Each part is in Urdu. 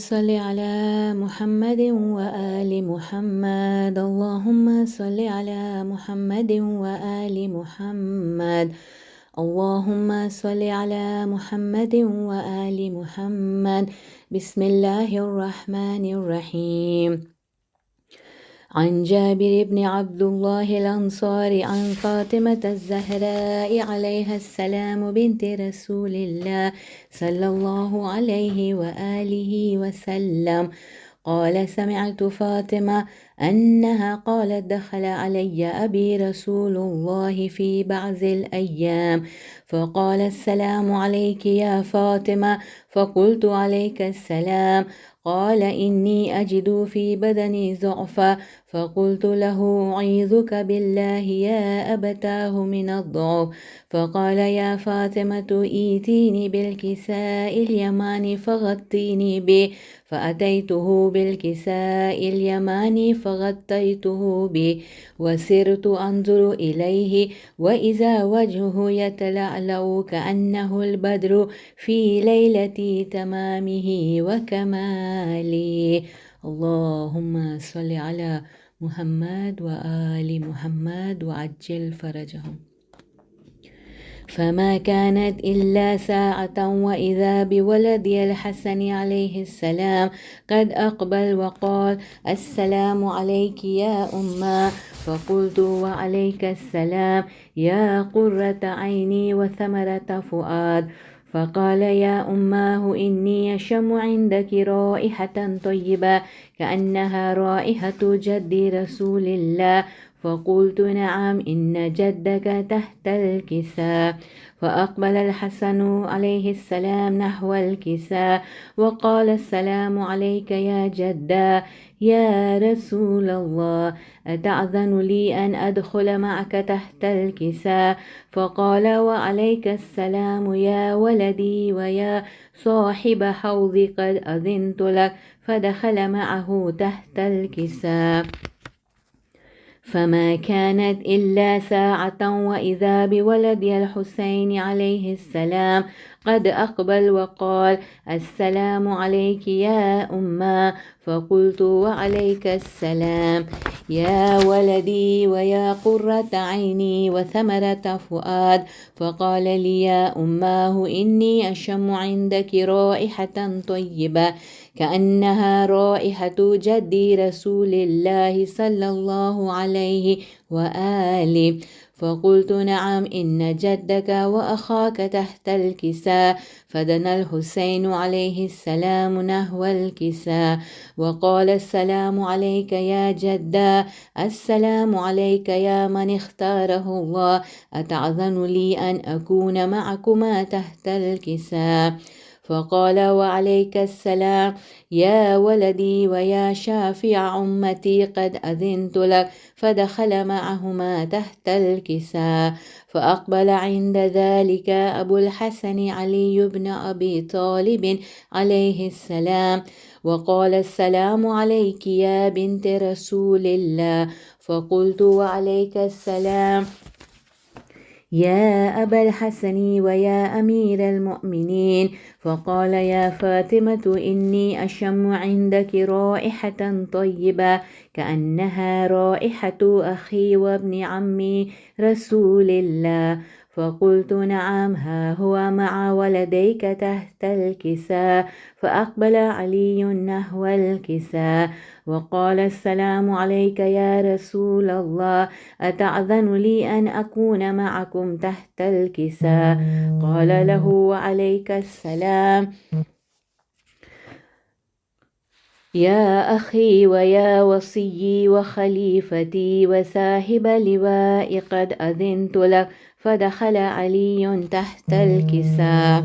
صل على محمد وآل محمد. اللهم صل على محمد وآل محمد. اللهم صل على محمد وآل محمد. بسم الله الرحمن الرحيم. عن جابر بن عبد الله الأنصاري عن فاطمة الزهراء عليها السلام بنت رسول الله صلى الله عليه وآله وسلم قال: سمعت فاطمة أنها قالت: دخل علي أبي رسول الله في بعض الأيام فقال: السلام عليك يا فاطمة. فقلت: عليك السلام. قال: إني أجد في بدني ضعفا. فقلت له: أعيذك بالله يا أبتاه من الضعف. فقال: يا فاطمة إيتيني بالكساء اليماني فغطيني به. فأتيته بالكساء اليماني فغطيته به وسرت أنظر إليه وإذا وجهه يتلألأ كأنه البدر في ليلة تمامه وكماله. اللهم صل على محمد وآل محمد وعجل فرجهم. فما كانت إلا ساعة وإذا بولدي الحسن عليه السلام قد أقبل وقال: السلام عليك يا أمه. فقلت: وعليك السلام يا قرة عيني وثمرة فؤاد. فقال: يا أماه إني أشم عندك رائحة طيبة كأنها رائحة جد رسول الله. فقلت: نعم، إن جدك تحت الكساء. فأقبل الحسن عليه السلام نحو الكساء وقال: السلام عليك يا جدا. يا رسول الله، أتأذن لي أن أدخل معك تحت الكساء؟ فقال: وعليك السلام يا ولدي ويا صاحب حوضي، قد أذنت لك. فدخل معه تحت الكساء. فما كانت إلا ساعة وإذا بولدي الحسين عليه السلام قد أقبل وقال: السلام عليك يا أمه. فقلت: وعليك السلام يا ولدي ويا قرة عيني وثمرة فؤاد. فقال لي: يا أماه إني أشم عندك رائحة طيبة كأنها رائحة جد رسول الله صلى الله عليه وآله. فقلت: نعم، إن جدك وأخاك تحت الكساء. فدنا الحسين عليه السلام نحو الكساء وقال: السلام عليك يا جدا. السلام عليك يا من اختاره الله. أتأذن لي أن أكون معكما تحت الكساء؟ فقال: وعليك السلام يا ولدي ويا شافع أمتي، قد أذنت لك. فدخل معهما تحت الكساء. فأقبل عند ذلك أبو الحسن علي بن أبي طالب عليه السلام وقال: السلام عليك يا بنت رسول الله. فقلت: وعليك السلام يا أبا الحسن ويا أمير المؤمنين. فقال: يا فاطمة إني أشم عندك رائحة طيبة كأنها رائحة أخي وابن عمي رسول الله. فقلت: نعم، ها هو مع ولديك تحت الكساء. فأقبل علي نحو الكساء وقال: السلام عليك يا رسول الله. أتأذن لي أن أكون معكم تحت الكساء؟ قال له: وعليك السلام يا أخي ويا وصيي وخليفتي وصاحب لواء، قد أذنت لك. فدخل علي تحت الكساء.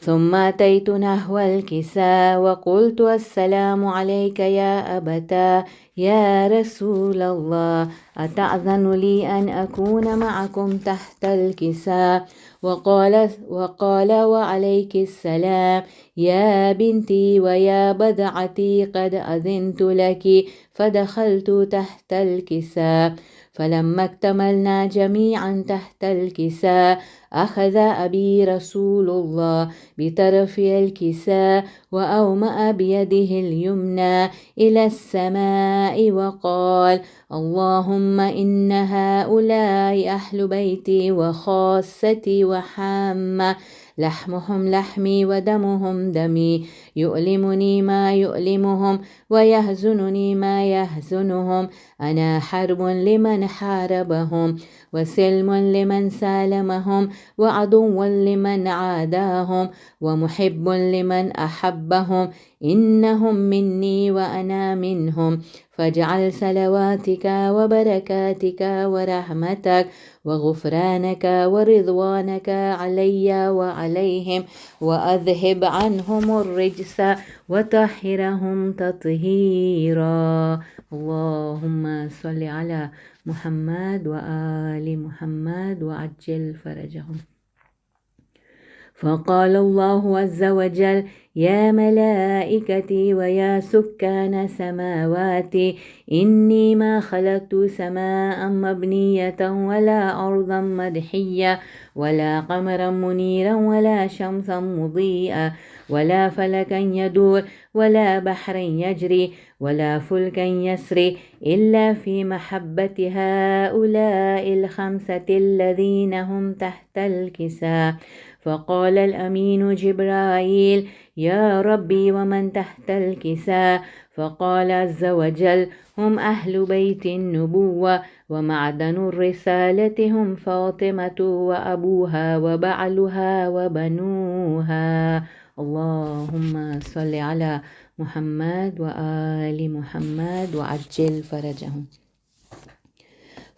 ثم أتيت نحو الكساء وقلت: السلام عليك يا أبتاه يا رسول الله. أتأذن لي أن أكون معكم تحت الكساء؟ وقال: وعليك السلام يا بنتي ويا بضعتي، قد أذنت لك. فدخلت تحت الكساء. فلما اكتملنا جميعا تحت الكساء أخذ أبي رسول الله بطرف الكساء وأومأ بيده اليمنى إلى السماء وقال: اللهم إن هؤلاء أهل بيتي وخاصتي وحامة، لحمهم لحمي ودمهم دمي، يؤلمني ما يؤلمهم ويحزنني ما يحزنهم. أنا حرب لمن حاربهم، وسلم لمن سالمهم، وعدو لمن عاداهم، ومحب لمن أحبهم. إنهم مني وأنا منهم، فاجعل صلواتك وبركاتك ورحمتك وغفرانك ورضوانك علي وعليهم، وأذهب عنهم الرجس وطهرهم تطهيرا. اللهم صل على محمد وآل محمد وعجل فرجهم. فقال الله عز وجل: يا ملائكتي ويا سكان سماواتي، إني ما خلقت سماء مبنية ولا أرضا مدحية ولا قمرا منيرا ولا شمسا مضيئة ولا فلكا يدور ولا بحرا يجري ولا فلكا يسري إلا في محبة هؤلاء الخمسة الذين هم تحت الكساء. فقال الأمين جبرائيل: يا ربي ومن تحت الكساء؟ فقال عز وجل: هم أهل بيت النبوة ومعدن الرسالة، هم فاطمة وأبوها وبعلها وبنوها. اللهم صل على محمد وآل محمد وعجل فرجهم.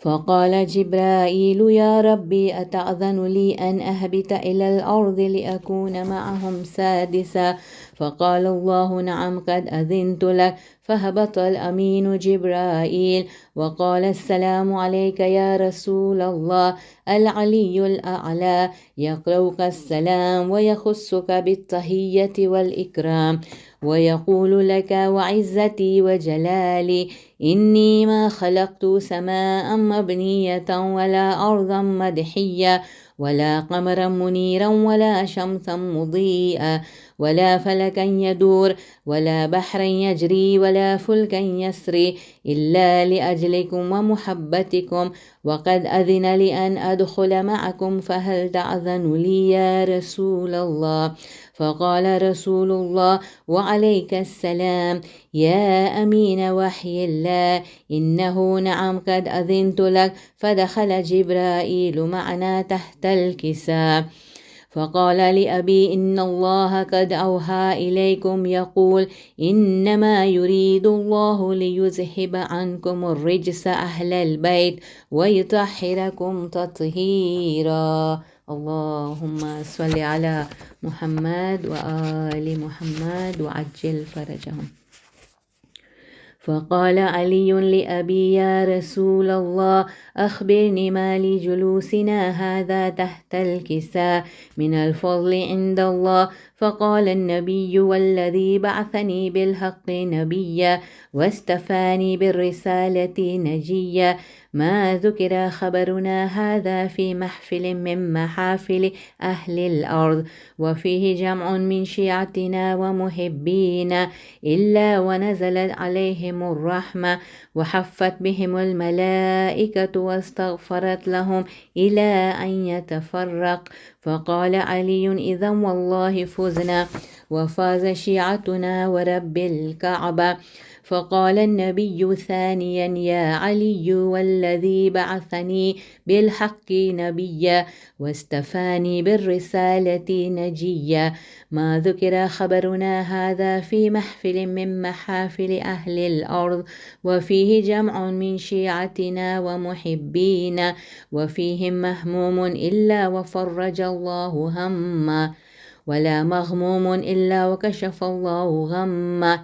فقال جبرائيل: يا ربي أتأذن لي أن أهبط إلى الأرض لأكون معهم سادسا؟ فقال الله: نعم، قد أذنت لك. فهبط الأمين جبرائيل وقال: السلام عليك يا رسول الله. العلي الأعلى يقرؤك السلام ويخصك بالتحية والإكرام، ويقول لك: وعزتي وجلالي إني ما خلقت سماء مبنية ولا أرضا مدحية ولا قمرا منيرا ولا شمسا مضيئة ولا فلكا يدور ولا بحرا يجري ولا فلكا يسري إلا لأجلكم ومحبتكم، وقد أذن لي أن أدخل معكم، فهل تأذن لي يا رسول الله؟ فقال رسول الله: وعليك السلام يا أمين وحي الله، إنه نعم قد أذنت لك. فدخل جبرائيل معنا تحت الكساء. فقال لأبي: إن الله قد أوحى إليكم يقول: إنما يريد الله ليذهب عنكم الرجس أهل البيت ويطهركم تطهيرا. اللهم صل على محمد وآل محمد وعجل فرجهم. فقال علي لأبي: يا رسول الله، أخبرني ما لجلوسنا هذا تحت الكساء من الفضل عند الله. فقال النبي: والذي بعثني بالحق نبيا واستفاني بالرسالة نجيا، ما ذكر خبرنا هذا في محفل من محافل أهل الأرض، وفيه جمع من شيعتنا ومحبينا، إلا ونزلت عليهم الرحمة وحفت بهم الملائكة واستغفرت لهم إلى أن يتفرق. فقال علي: إذا والله فزنا وفاز شيعتنا ورب الكعبة. فقال النبي ثانيا: يا علي، والذي بعثني بالحق نبيا واستفاني بالرسالة نجيا، ما ذكر خبرنا هذا في محفل من محافل أهل الأرض، وفيه جمع من شيعتنا ومحبينا، وفيهم مهموم إلا وفرج الله همه، ولا مغموم إلا وكشف الله غمه،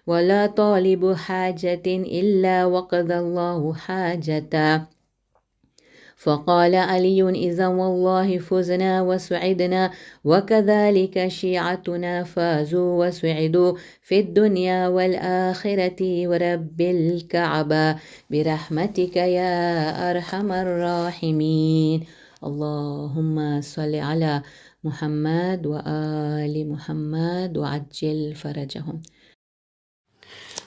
ولا طالب حاجة إلا وقضى الله حاجته. فقال علي إذا والله فزنا وسعدنا وكذلك شيعتنا فازوا وسعدوا في الدنيا والآخرة ورب الكعبة برحمتك يا أرحم الراحمين. اللهم صل على محمد وآل محمد وعجل فرجهم.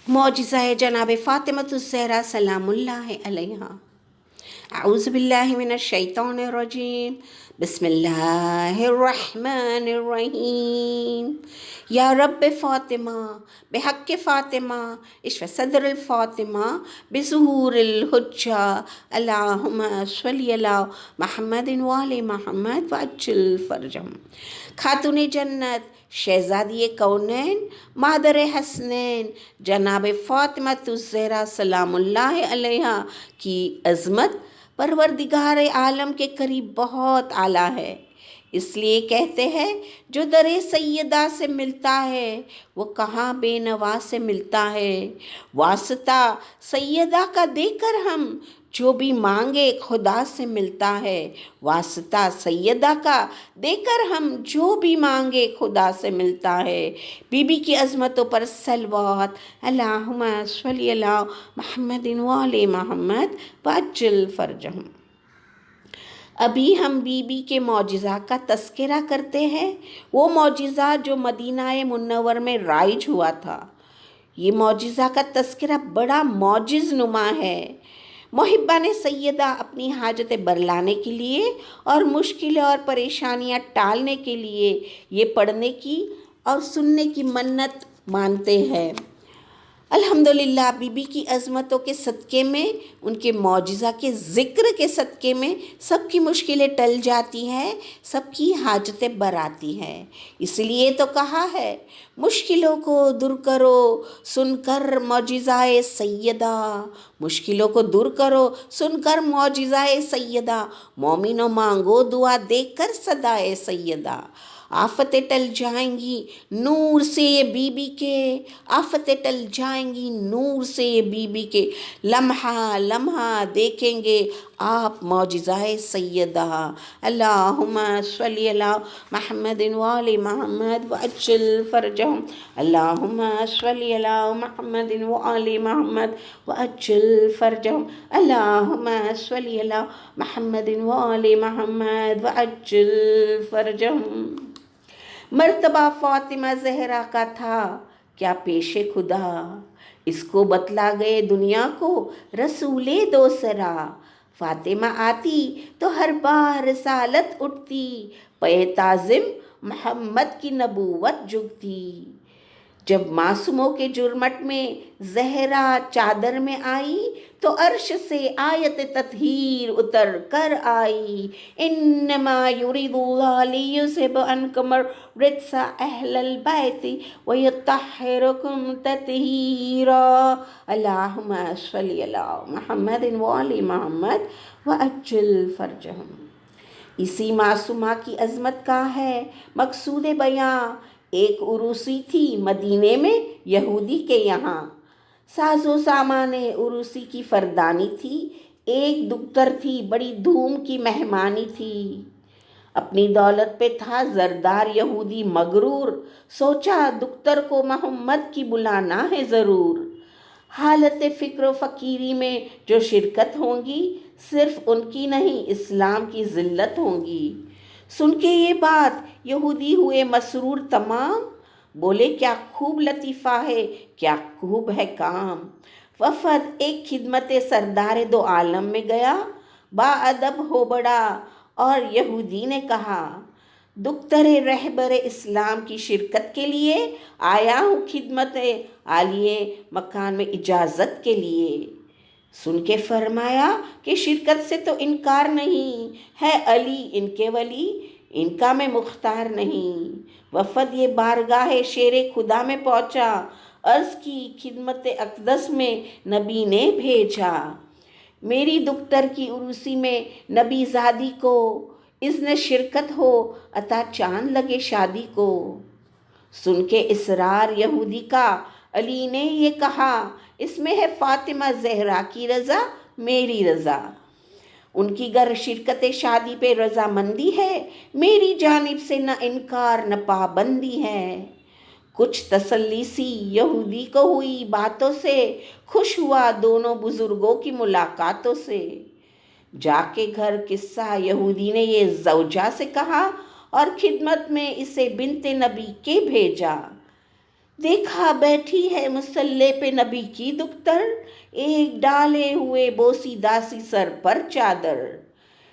معجزہ جناب فاطمۃ الزہرا سلام اللہ علیہا۔ اعوذ باللہ من الشیطان الرجیم، بسم اللہ الرحمن الرحیم۔ یا رب فاطمہ بحق فاطمہ اشف صدر الفاطمہ بظہور الحجہ، اللہم صلی علی محمد وآل محمد وعجل فرجہم۔ خاتون جنت، شہزادی کونین، مادر حسنین، جناب فاطمۃ الزہرا سلام اللہ علیہا کی عظمت پروردگار عالم کے قریب بہت اعلیٰ ہے۔ اس لیے کہتے ہیں جو در سیدہ سے ملتا ہے وہ کہاں بے نوا سے ملتا ہے۔ واسطہ سیدہ کا دے کر ہم جو بھی مانگے خدا سے ملتا ہے۔ واسطہ سیدہ کا دے کر ہم جو بھی مانگے خدا سے ملتا ہے۔ بی بی کی عظمتوں پر صلوات، اللہم صلی علی محمد وآل محمد وعجل فرجہم۔ ابھی ہم بی بی کے معجزہ کا تذکرہ کرتے ہیں، وہ معجزہ جو مدینہ منور میں رائج ہوا تھا۔ یہ معجزہ کا تذکرہ بڑا معجز نما ہے۔ محبان سیدہ اپنی حاجتیں برلانے کے لیے اور مشکلیں اور پریشانیاں ٹالنے کے لیے یہ پڑھنے کی اور سننے کی منت مانتے ہیں۔ الحمدللہ بی بی کی عظمتوں کے صدقے میں، ان کے معجزہ کے ذکر کے صدقے میں سب کی مشکلیں ٹل جاتی ہیں، سب کی حاجتیں بر آتی ہیں۔ اس لیے تو کہا ہے مشکلوں کو دور کرو سن کر معجزہ سیدہ، مشکلوں کو دور کرو سن کر معجزہ سیدہ، مومنوں مانگو دعا دے کر صدائے سیدہ۔ آفتیں ٹل جائیں گی نور سے یہ بی بی کے، آفتیں ٹل جائیں گی نور سے یہ بی بی کے، لمحہ لمحہ دیکھیں گے آپ معجزہ سیدہ۔ اللہم صلی علی محمد وآل محمد وعجل فرجہم، اللہم صلی علی محمد وآل محمد وعجل فرجہم، اللہم صلی علی محمد وآل محمد وعجل فرجہم۔ مرتبہ فاطمہ زہرا کا تھا کیا پیش خدا، اس کو بتلا گئے دنیا کو رسول دوسرا۔ فاطمہ آتی تو ہر بار رسالت اٹھتی، پہ تعظیم محمد کی نبوت جگتی۔ جب معصوموں کے جرمٹ میں زہرا چادر میں آئی تو عرش سے آیت تطہیر اتر کر آئی، انما یرید اللہ لیذھب عنکم الرجس اہل البیت ویطہرکم تطہیرا۔ اللہم صلی علی محمد وآل محمد وعجل فرجہم۔ اسی معصومہ کی عظمت کا ہے مقصود بیاں۔ ایک عروسی تھی مدینے میں یہودی کے یہاں، ساز و سامان عروسی کی فردانی تھی۔ ایک دختر تھی بڑی دھوم کی مہمانی تھی، اپنی دولت پہ تھا زردار یہودی مغرور، سوچا دختر کو محمد کی بلانا ہے ضرور۔ حالت فقر و فقیری میں جو شرکت ہوں گی صرف ان کی نہیں اسلام کی ذلت ہوں گی۔ سن کے یہ بات یہودی ہوئے مسرور تمام، بولے کیا خوب لطیفہ ہے کیا خوب ہے کام۔ وفد ایک خدمت سردار دو عالم میں گیا، با ادب ہو بڑا اور یہودی نے کہا دختر رہبر اسلام کی شرکت کے لیے آیا ہوں خدمت عالیہ مکان میں اجازت کے لیے۔ سن کے فرمایا کہ شرکت سے تو انکار نہیں ہے، علی ان کے ولی، ان کا میں مختار نہیں۔ وفد یہ بارگاہ شیر خدا میں پہنچا، عرض کی خدمت اقدس میں نبی نے بھیجا، میری دختر کی عروسی میں نبی زادی کو اذن شرکت ہو، عطا چاند لگے شادی کو۔ سن کے اصرار یہودی کا علی نے یہ کہا، اس میں ہے فاطمہ زہرا کی رضا میری رضا۔ ان کی گر شرکت شادی پہ رضامندی ہے، میری جانب سے نہ انکار نہ پابندی ہے۔ کچھ تسلی سی یہودی کو ہوئی باتوں سے، خوش ہوا دونوں بزرگوں کی ملاقاتوں سے۔ جا کے گھر قصہ یہودی نے یہ زوجہ سے کہا اور خدمت میں اسے بنت نبی کے بھیجا۔ دیکھا بیٹھی ہے مسلح پہ نبی کی دختر، ایک ڈالے ہوئے بوسی داسی سر پر چادر۔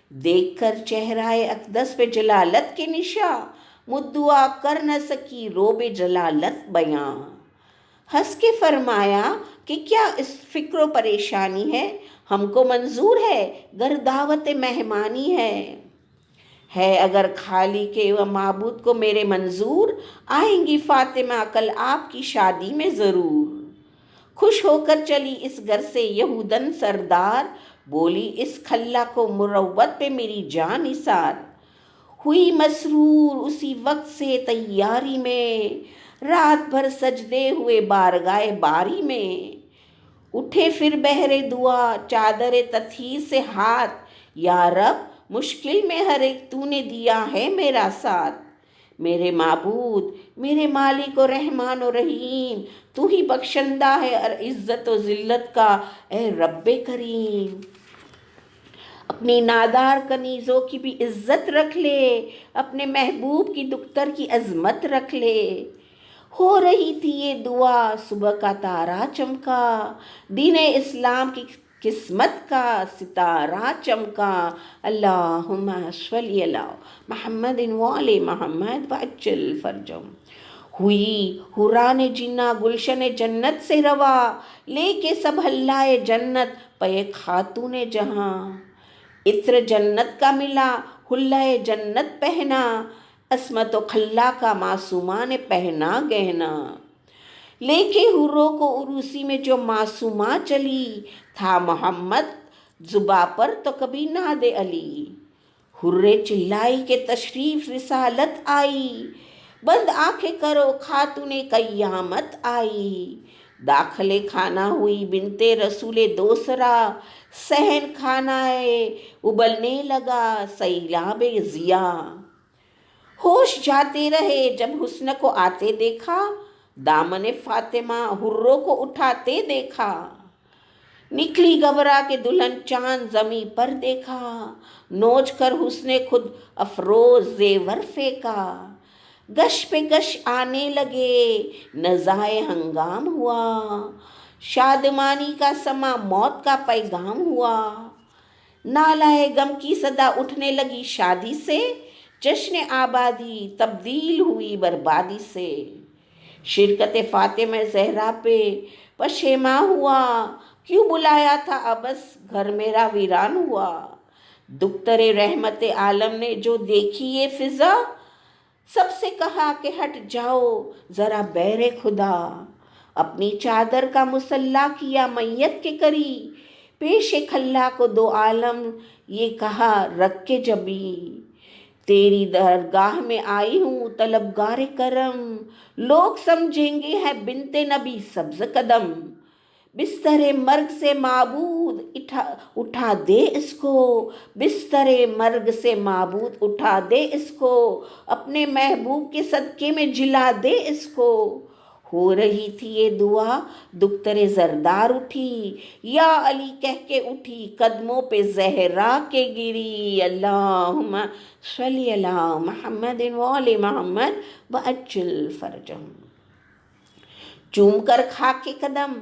دیکھ کر چہرہ اقدس پہ جلالت کے نشاں، مدعا کر نہ سکی روب جلالت بیاں۔ ہنس کے فرمایا کہ کیا اس فکر و پریشانی ہے، ہم کو منظور ہے گر دعوت مہمانی ہے اگر خالی کے و معبود کو میرے منظور، آئیں گی فاطمہ کل آپ کی شادی میں ضرور۔ خوش ہو کر چلی اس گھر سے یہودن سردار، بولی اس کھلا کو مروت پہ میری جان نثار۔ ہوئی مسرور اسی وقت سے تیاری میں، رات بھر سجدے ہوئے بارگاہ باری میں۔ اٹھے پھر بہر دعا چادر تطہیر سے ہاتھ، یا رب مشکل میں ہر ایک تو نے دیا ہے میرا ساتھ۔ میرے معبود میرے مالک و رحمان و رحیم، تو ہی بخشندہ ہے اور عزت و ذلت کا اے رب کریم۔ اپنی نادار کنیزوں کی بھی عزت رکھ لے، اپنے محبوب کی دختر کی عظمت رکھ لے۔ ہو رہی تھی یہ دعا صبح کا تارا چمکا، دین اسلام کی قسمت کا ستارہ چمکا۔ اللہم صلی علی محمد وآل محمد وعجل فرجہم۔ ہوئی حوران جنہ گلشن جنت سے روا، لے کے سب ہلائے جنت پے خاتون جہاں۔ عطر جنت کا ملا حلہ جنت پہنا، عصمت و کھلا کا معصومہ نے پہنا گہنا۔ لے کے حوروں کو عروسی میں جو معصومہ چلی، تھا محمد زباں پر تو کبھی ناد علی۔ حرے چلائی کہ تشریف رسالت آئی، بند آنکھیں کرو خاتون قیامت آئی۔ داخل خانہ ہوئی بنت رسول دوسرا، صحن خانہ ابلنے لگا سیلاب ضیاء۔ ہوش جاتے رہے جب حسن کو آتے دیکھا، دامن فاطمہ حروں کو اٹھاتے دیکھا۔ نکلی گھبرا کے دلہن چاند زمیں پر دیکھا، نوچ کر حسن خود افروز زیور پھینکا۔ گش پہ گش آنے لگے نزائے ہنگام ہوا، شادمانی کا سما موت کا پیغام ہوا۔ نالائے غم کی صدا اٹھنے لگی شادی سے، جشن آبادی تبدیل ہوئی بربادی سے۔ شرکت فاطمہ زہرا پہ پشیماں ہوا، کیوں بلایا تھا ابس گھر میرا ویران ہوا۔ دختر رحمت عالم نے جو دیکھی یہ فضا، سب سے کہا کہ ہٹ جاؤ ذرا بیر خدا۔ اپنی چادر کا مسلح کیا میت کے کری، پیش کھلا کو دو عالم یہ کہا رکھ کے جبی۔ تیری درگاہ میں آئی ہوں طلبگار کرم، لوگ سمجھیں گے ہے بنت نبی سبز قدم۔ بستر مرگ سے معبود اٹھا دے اس کو، بستر مرگ سے معبود اٹھا دے اس کو، اپنے محبوب کے صدقے میں جلا دے اس کو۔ ہو رہی تھی یہ دعا دختر زردار اٹھی، یا علی کہہ کے اٹھی قدموں پہ زہرا کے گری۔ اللہم صلی علی محمد وآل محمد وعجل فرجہم۔ چوم کر خاک قدم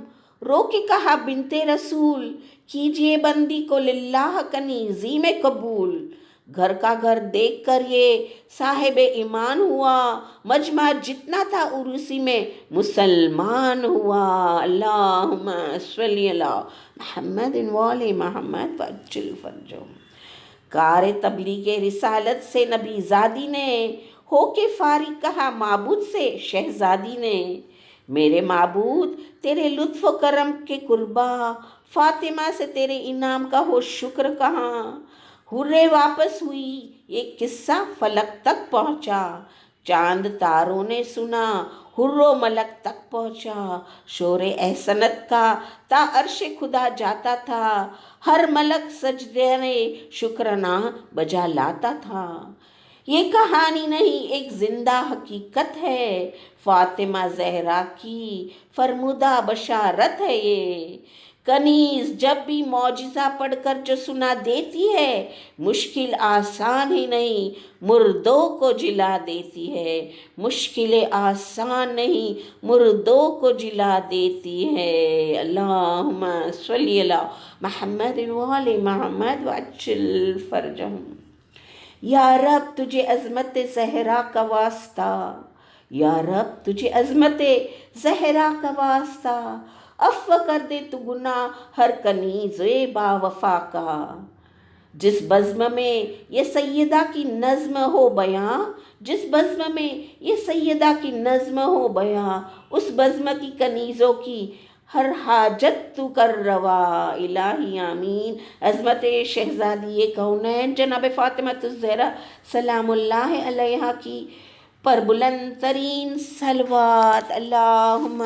رو کے کہا بنت رسول، کیجئے بندی کو للہ کنیزی میں قبول۔ گھر کا گھر دیکھ کر یہ صاحب ایمان ہوا، مجمع جتنا تھا عروسی میں مسلمان ہوا۔ اللہم صلی علی محمد وآل محمد وعجل فرجہم۔ کار تبلیغ رسالت سے نبی زادی نے، ہو کے فارغ کہا معبود سے شہزادی نے۔ میرے معبود تیرے لطف و کرم کے قربا، فاطمہ سے تیرے انعام کا ہو شکر کہاں۔ حرے واپس ہوئی یہ قصہ فلک تک پہنچا، چاند تاروں نے سنا، حر و ملک تک پہنچا، شور احسنت کا تا عرش خدا جاتا تھا، ہر ملک سجدے شکرانہ بجا لاتا تھا۔ یہ کہانی نہیں، ایک زندہ حقیقت ہے، فاطمہ زہرا کی فرمودہ بشارت ہے یہ۔ کنیز جب بھی معجزہ پڑھ کر جو سنا دیتی ہے، مشکل آسان ہی نہیں مردوں کو جلا دیتی ہے، مشکل آسان نہیں مردوں کو جلا دیتی ہے۔ اللہم صلی علی محمد وآل محمد وعجل فرجہم۔ یا رب تجھے عظمت زہرا کا واسطہ، یا رب تجھے عظمت زہرا کا واسطہ، عفو کر دے تو گناہ ہر کنیز با وفا کا۔ جس بزم میں یہ سیدہ کی نظم ہو بیاں، جس بزم میں یہ سیدہ کی نظم ہو بیاں، اس بزم کی کنیزوں کی ہر حاجت تو کر روا، الہی آمین۔ عظمت شہزادی کونین جناب فاطمہ الزہرا سلام اللہ علیہا کی پر بلند ترین صلوات۔ اللہم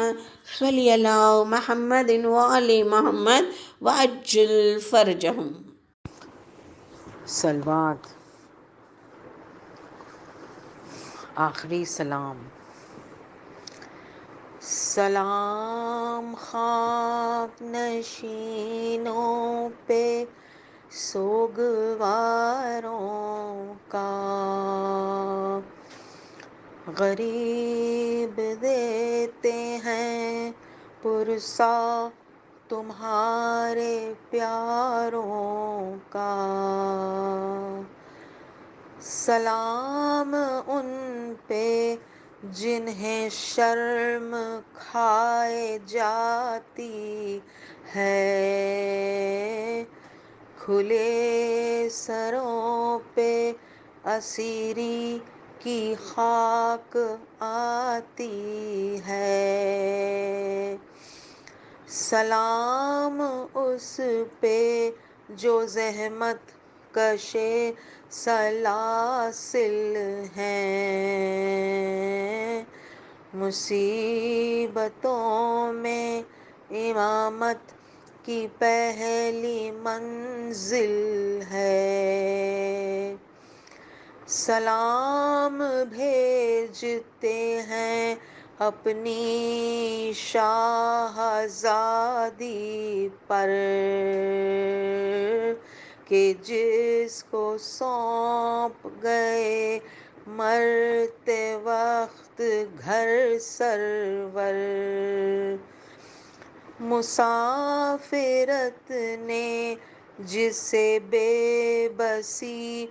صلی علی محمد وآل محمد وعجل فرجہم۔ صلوات۔ آخری سلام۔ سلام خواب نشینوں پہ سوگواروں کا، غریب دیتے ہیں پرسا تمہارے پیاروں کا۔ سلام ان پہ جنہیں شرم کھائے جاتی ہے، کھلے سروں پہ اسیری کی خاک آتی ہے۔ سلام اس پہ جو زحمت کشے سلاسل ہیں، مصیبتوں میں امامت کی پہلی منزل ہے۔ سلام بھیجتے ہیں اپنی شاہزادی پر، کہ جس کو سونپ گئے مرتے وقت گھر سرور۔ مسافرت نے جسے بے بسی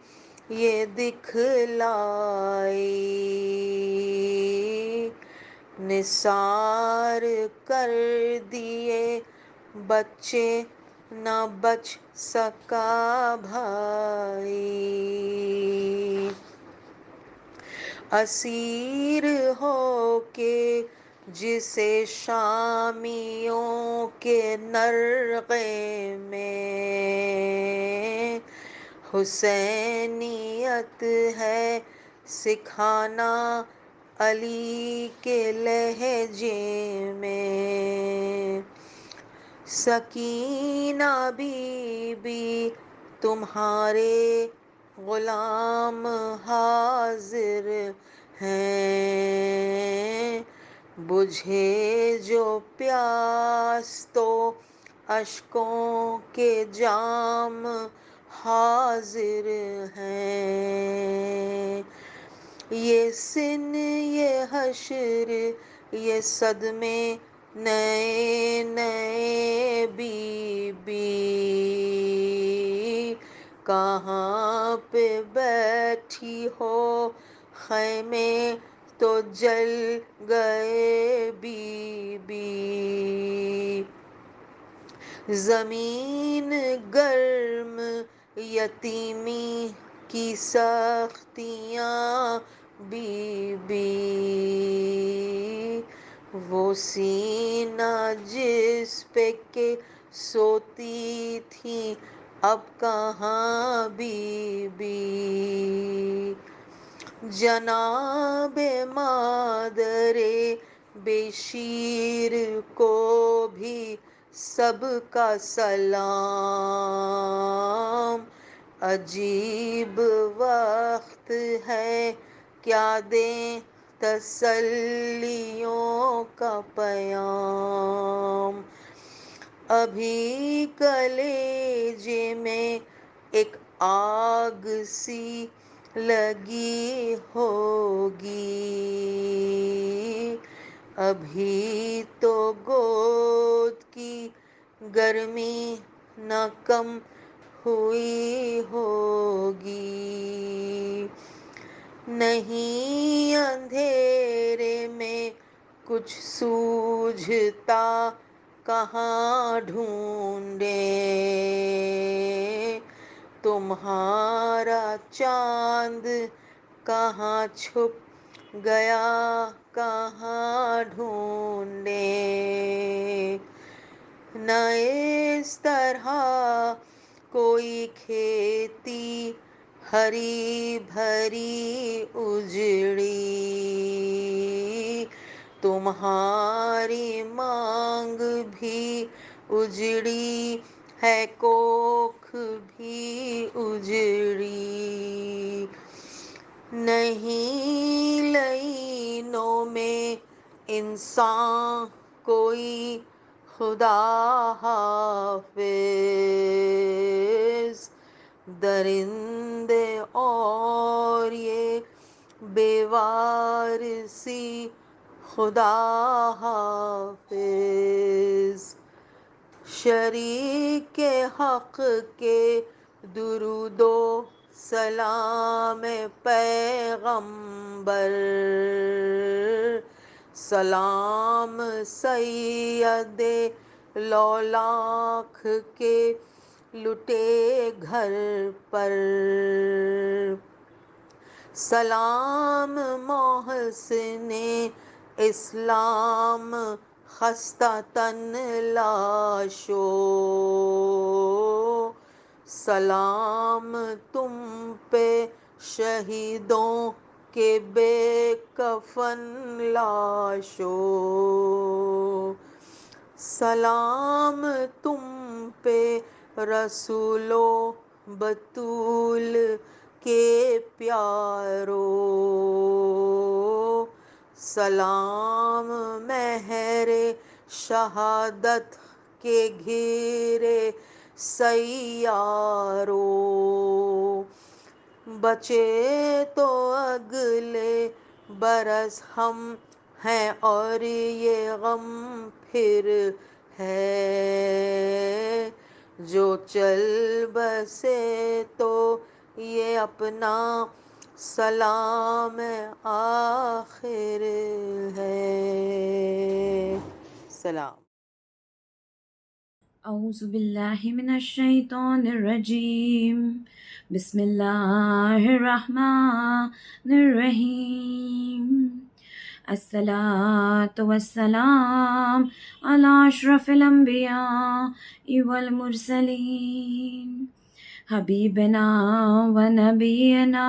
یہ دکھلائی، نثار کر دیے بچے نہ بچ سکا بھائی۔ اسیر ہو کے جسے شامیوں کے نرغے میں حسینیت ہے سکھانا علی کے لہجے میں۔ سکینہ بی بی تمہارے غلام حاضر ہیں، بجھے جو پیاس تو اشکوں کے جام حاضر ہیں۔ یہ سن یہ حشر یہ صدمے نئے نئے بی بی، کہاں پہ بیٹھی ہو خیمے تو جل گئے بی بی۔ زمین گرم یتیمی کی سختیاں بی بی، وہ سینہ جس پہ کہ سوتی تھی اب کہاں بی بی۔ جناب مادر بشیر کو بھی سب کا سلام۔ عجیب وقت ہے کیا دیں تسلیوں کا پیام۔ ابھی کلیجے میں ایک آگ سی لگی ہوگی، ابھی تو گود کی گرمی نہ کم ہوئی ہوگی۔ نہیں اندھیرے میں کچھ سوجھتا کہاں ڈھونڈیں، تمہارا چاند کہاں چھپ گیا کہاں ڈھونڈیں۔ نہ اس طرح کوئی کھیتی ہری بھری اجڑی، تمہاری مانگ بھی اجڑی ہے کوکھ بھی اجڑی۔ نہیں لعینوں میں انسان کوئی خدا حافظ، درندے اور یہ بے وارثی خدا حافظ۔ شریک حق کے درود و سلام پیغمبر، سلام سید لولاک کے لٹے گھر پر، سلام محسن اسلام خستہ تن لاشو، سلام تم پہ شہیدوں کے بے کفن لاشو، سلام تم پہ رسول و بطول کے پیارو، سلام مہر شہادت کے گھیرے سیارو، بچے تو اگلے برس ہم ہیں اور یہ غم پھر ہے، جو چل بسے تو یہ اپنا سلام آخر ہے۔ سلام۔ اعوذ باللہ من الشیطان الرجیم، بسم اللہ الرحمن الرحیم۔ الصلاۃ والسلام علی اشرف الانبیاء والمرسلین، حبیبنا و نبینا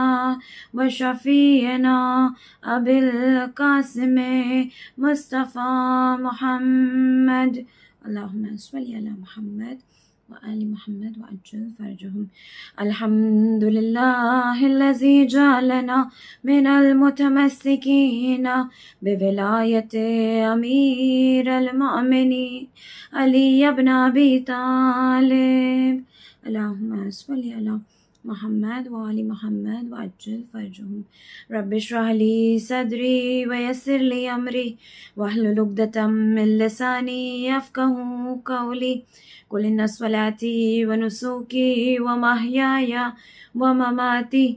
و شفیعنا ابی القاسم مصطفیٰ محمد، اللہم صلی علی محمد وآل محمد وعجل فرجهم۔ الحمد للہ الذی جعلنا من المتمسکین بولایت امیر المؤمنین علی بن ابی طالب، اللہم صلی علی محمد وآل محمد وعجل فرجهم۔ رب اشرح لی صدری ویسر لی امری واحلل عقدۃ من لسانی یفقہوا قولی۔ قل ان صلاتی ونسوکی ومحیای ومماتی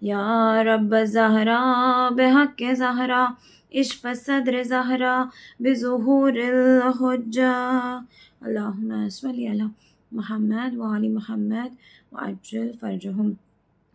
یا رب زہرا بحق زہرا اشف صدر زہرا بظہور الحجہ، اللہم صلی علی محمد وآل محمد وعجل فرجهم۔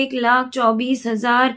1,24,000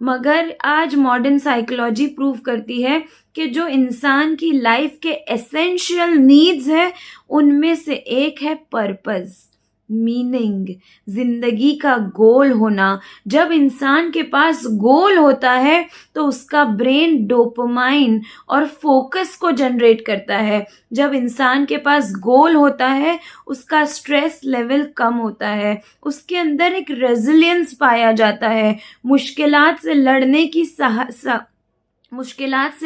مگر آج ماڈرن سائیکولوجی پروف کرتی ہے کہ جو انسان کی لائف کے ایسینشیل نیڈز ہے ان میں سے ایک ہے پرپز، میننگ، زندگی کا گول ہونا۔ جب انسان کے پاس گول ہوتا ہے تو اس کا برین ڈوپامائن اور فوکس کو جنریٹ کرتا ہے۔ جب انسان کے پاس گول ہوتا ہے اس کا اسٹریس لیول کم ہوتا ہے، اس کے اندر ایک ریزیلینس پایا جاتا ہے، مشکلات سے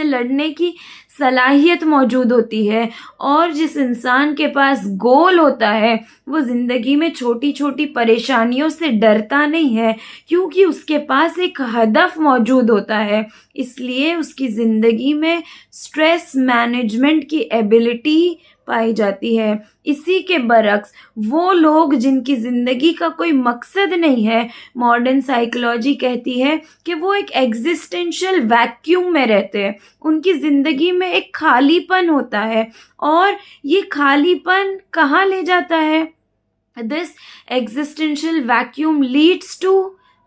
لڑنے کی صلاحیت موجود ہوتی ہے۔ اور جس انسان کے پاس گول ہوتا ہے وہ زندگی میں چھوٹی چھوٹی پریشانیوں سے ڈرتا نہیں ہے، کیونکہ اس کے پاس ایک ہدف موجود ہوتا ہے۔ اس لیے اس کی زندگی میں اسٹریس مینجمنٹ کی ایبلٹی پائی جاتی ہے۔ اسی کے برعکس وہ لوگ جن کی زندگی کا کوئی مقصد نہیں ہے، ماڈرن سائیکولوجی کہتی ہے کہ وہ ایک ایگزسٹینشل ویکیوم میں رہتے ہیں، ان کی زندگی میں ایک خالی پن ہوتا ہے، اور یہ خالی پن کہاں لے جاتا ہے؟ This existential vacuum leads to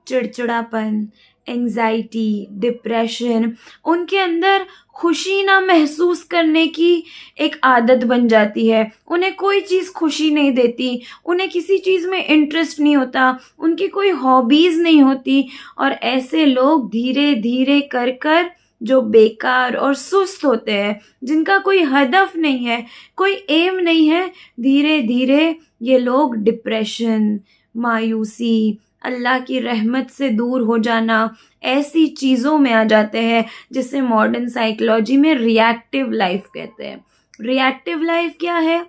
چڑچڑاپن، انگزائٹی، ڈپریشن۔ ان کے اندر خوشی نہ محسوس کرنے کی ایک عادت بن جاتی ہے، انہیں کوئی چیز خوشی نہیں دیتی، انہیں کسی چیز میں انٹرسٹ نہیں ہوتا، ان کی کوئی ہابیز نہیں ہوتی، اور ایسے لوگ دھیرے دھیرے کر جو بیکار اور سست ہوتے ہیں، جن کا کوئی ہدف نہیں ہے، کوئی ایم نہیں ہے، دھیرے دھیرے یہ لوگ ڈپریشن، مایوسی، اللہ کی رحمت سے دور ہو جانا، ایسی چیزوں میں آ جاتے ہیں جسے ماڈرن سائیکولوجی میں ری ایکٹیو لائف کہتے ہیں۔ ری ایکٹیو لائف کیا ہے؟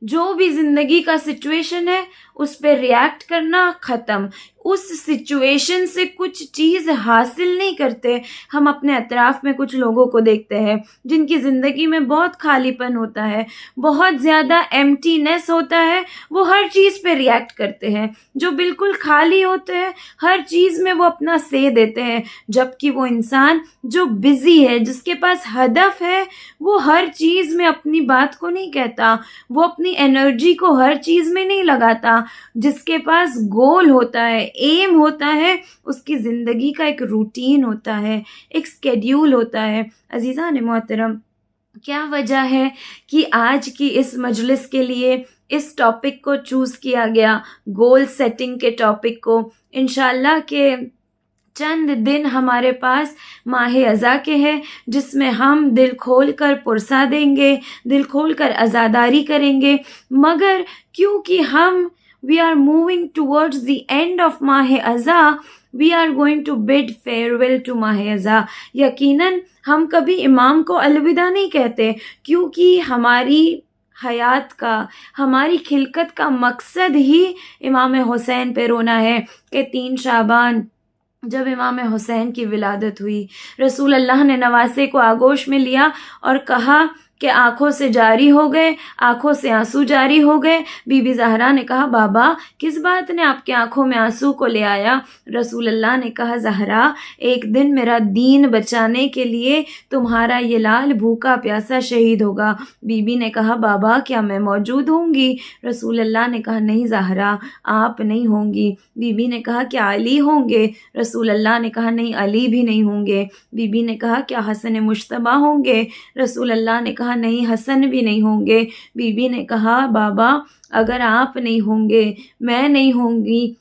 جو بھی زندگی کا سچویشن ہے اس پہ ری ایکٹ کرنا، ختم۔ اس سچویشن سے کچھ چیز حاصل نہیں کرتے۔ ہم اپنے اطراف میں کچھ لوگوں کو دیکھتے ہیں جن کی زندگی میں بہت خالی پن ہوتا ہے، بہت زیادہ ایمٹینس ہوتا ہے، وہ ہر چیز پہ ری ایکٹ کرتے ہیں۔ جو بالکل خالی ہوتے ہیں ہر چیز میں وہ اپنا سے دیتے ہیں، جبکہ وہ انسان جو بزی ہے، جس کے پاس ہدف ہے، وہ ہر چیز میں اپنی بات کو نہیں کہتا، وہ اپنی انرجی کو ہر چیز میں نہیں لگاتا۔ جس کے پاس گول ہوتا ہے، ایم ہوتا ہے، اس کی زندگی کا ایک روٹین ہوتا ہے، ایک اسکیڈیول ہوتا ہے۔ عزیزان محترم، کیا وجہ ہے کہ آج کی اس مجلس کے لیے اس ٹاپک کو چوز کیا گیا، گول سیٹنگ کے ٹاپک کو؟ انشاءاللہ کہ چند دن ہمارے پاس ماہ اذا کے ہیں، جس میں ہم دل کھول کر پرسہ دیں گے، دل کھول کر عزاداری کریں گے، مگر کیونکہ ہم we are moving towards the end of ماہ اذا، we are going to bid farewell to ماہ اذا۔ یقیناً ہم کبھی امام کو الوداع نہیں کہتے، کیونکہ ہماری حیات کا، ہماری خلقت کا مقصد ہی امام حسین پہ رونا ہے۔ کہ 3 شعبان جب امام حسین کی ولادت ہوئی، رسول اللہ نے نواسے کو آغوش میں لیا اور کہا کہ آنکھوں سے جاری ہو گئے، آنکھوں سے آنسو جاری ہو گئے۔ بی بی زہرا نے کہا بابا کس بات نے آپ کی آنکھوں میں آنسو کو لے آیا؟ رسول اللہ نے کہا زہرا ایک دن میرا دین بچانے کے لیے تمہارا یہ لال بھوکا پیاسا شہید ہوگا۔ بی بی نے کہا بابا کیا میں موجود ہوں گی؟ رسول اللہ نے کہا نہیں زہرا آپ نہیں ہوں گی۔ بی بی نے کہا کیا علی ہوں گے؟ رسول اللہ نے کہا نہیں علی بھی نہیں ہوں گے۔ بی بی نے کہا کیا حسن مجتبیٰ ہوں گے؟ رسول اللہ نے کہا نہیں حسن بھی نہیں ہوں گے۔ بی بی نے کہا بابا اگر آپ نہیں ہوں گے، میں نہیں ہوں گی،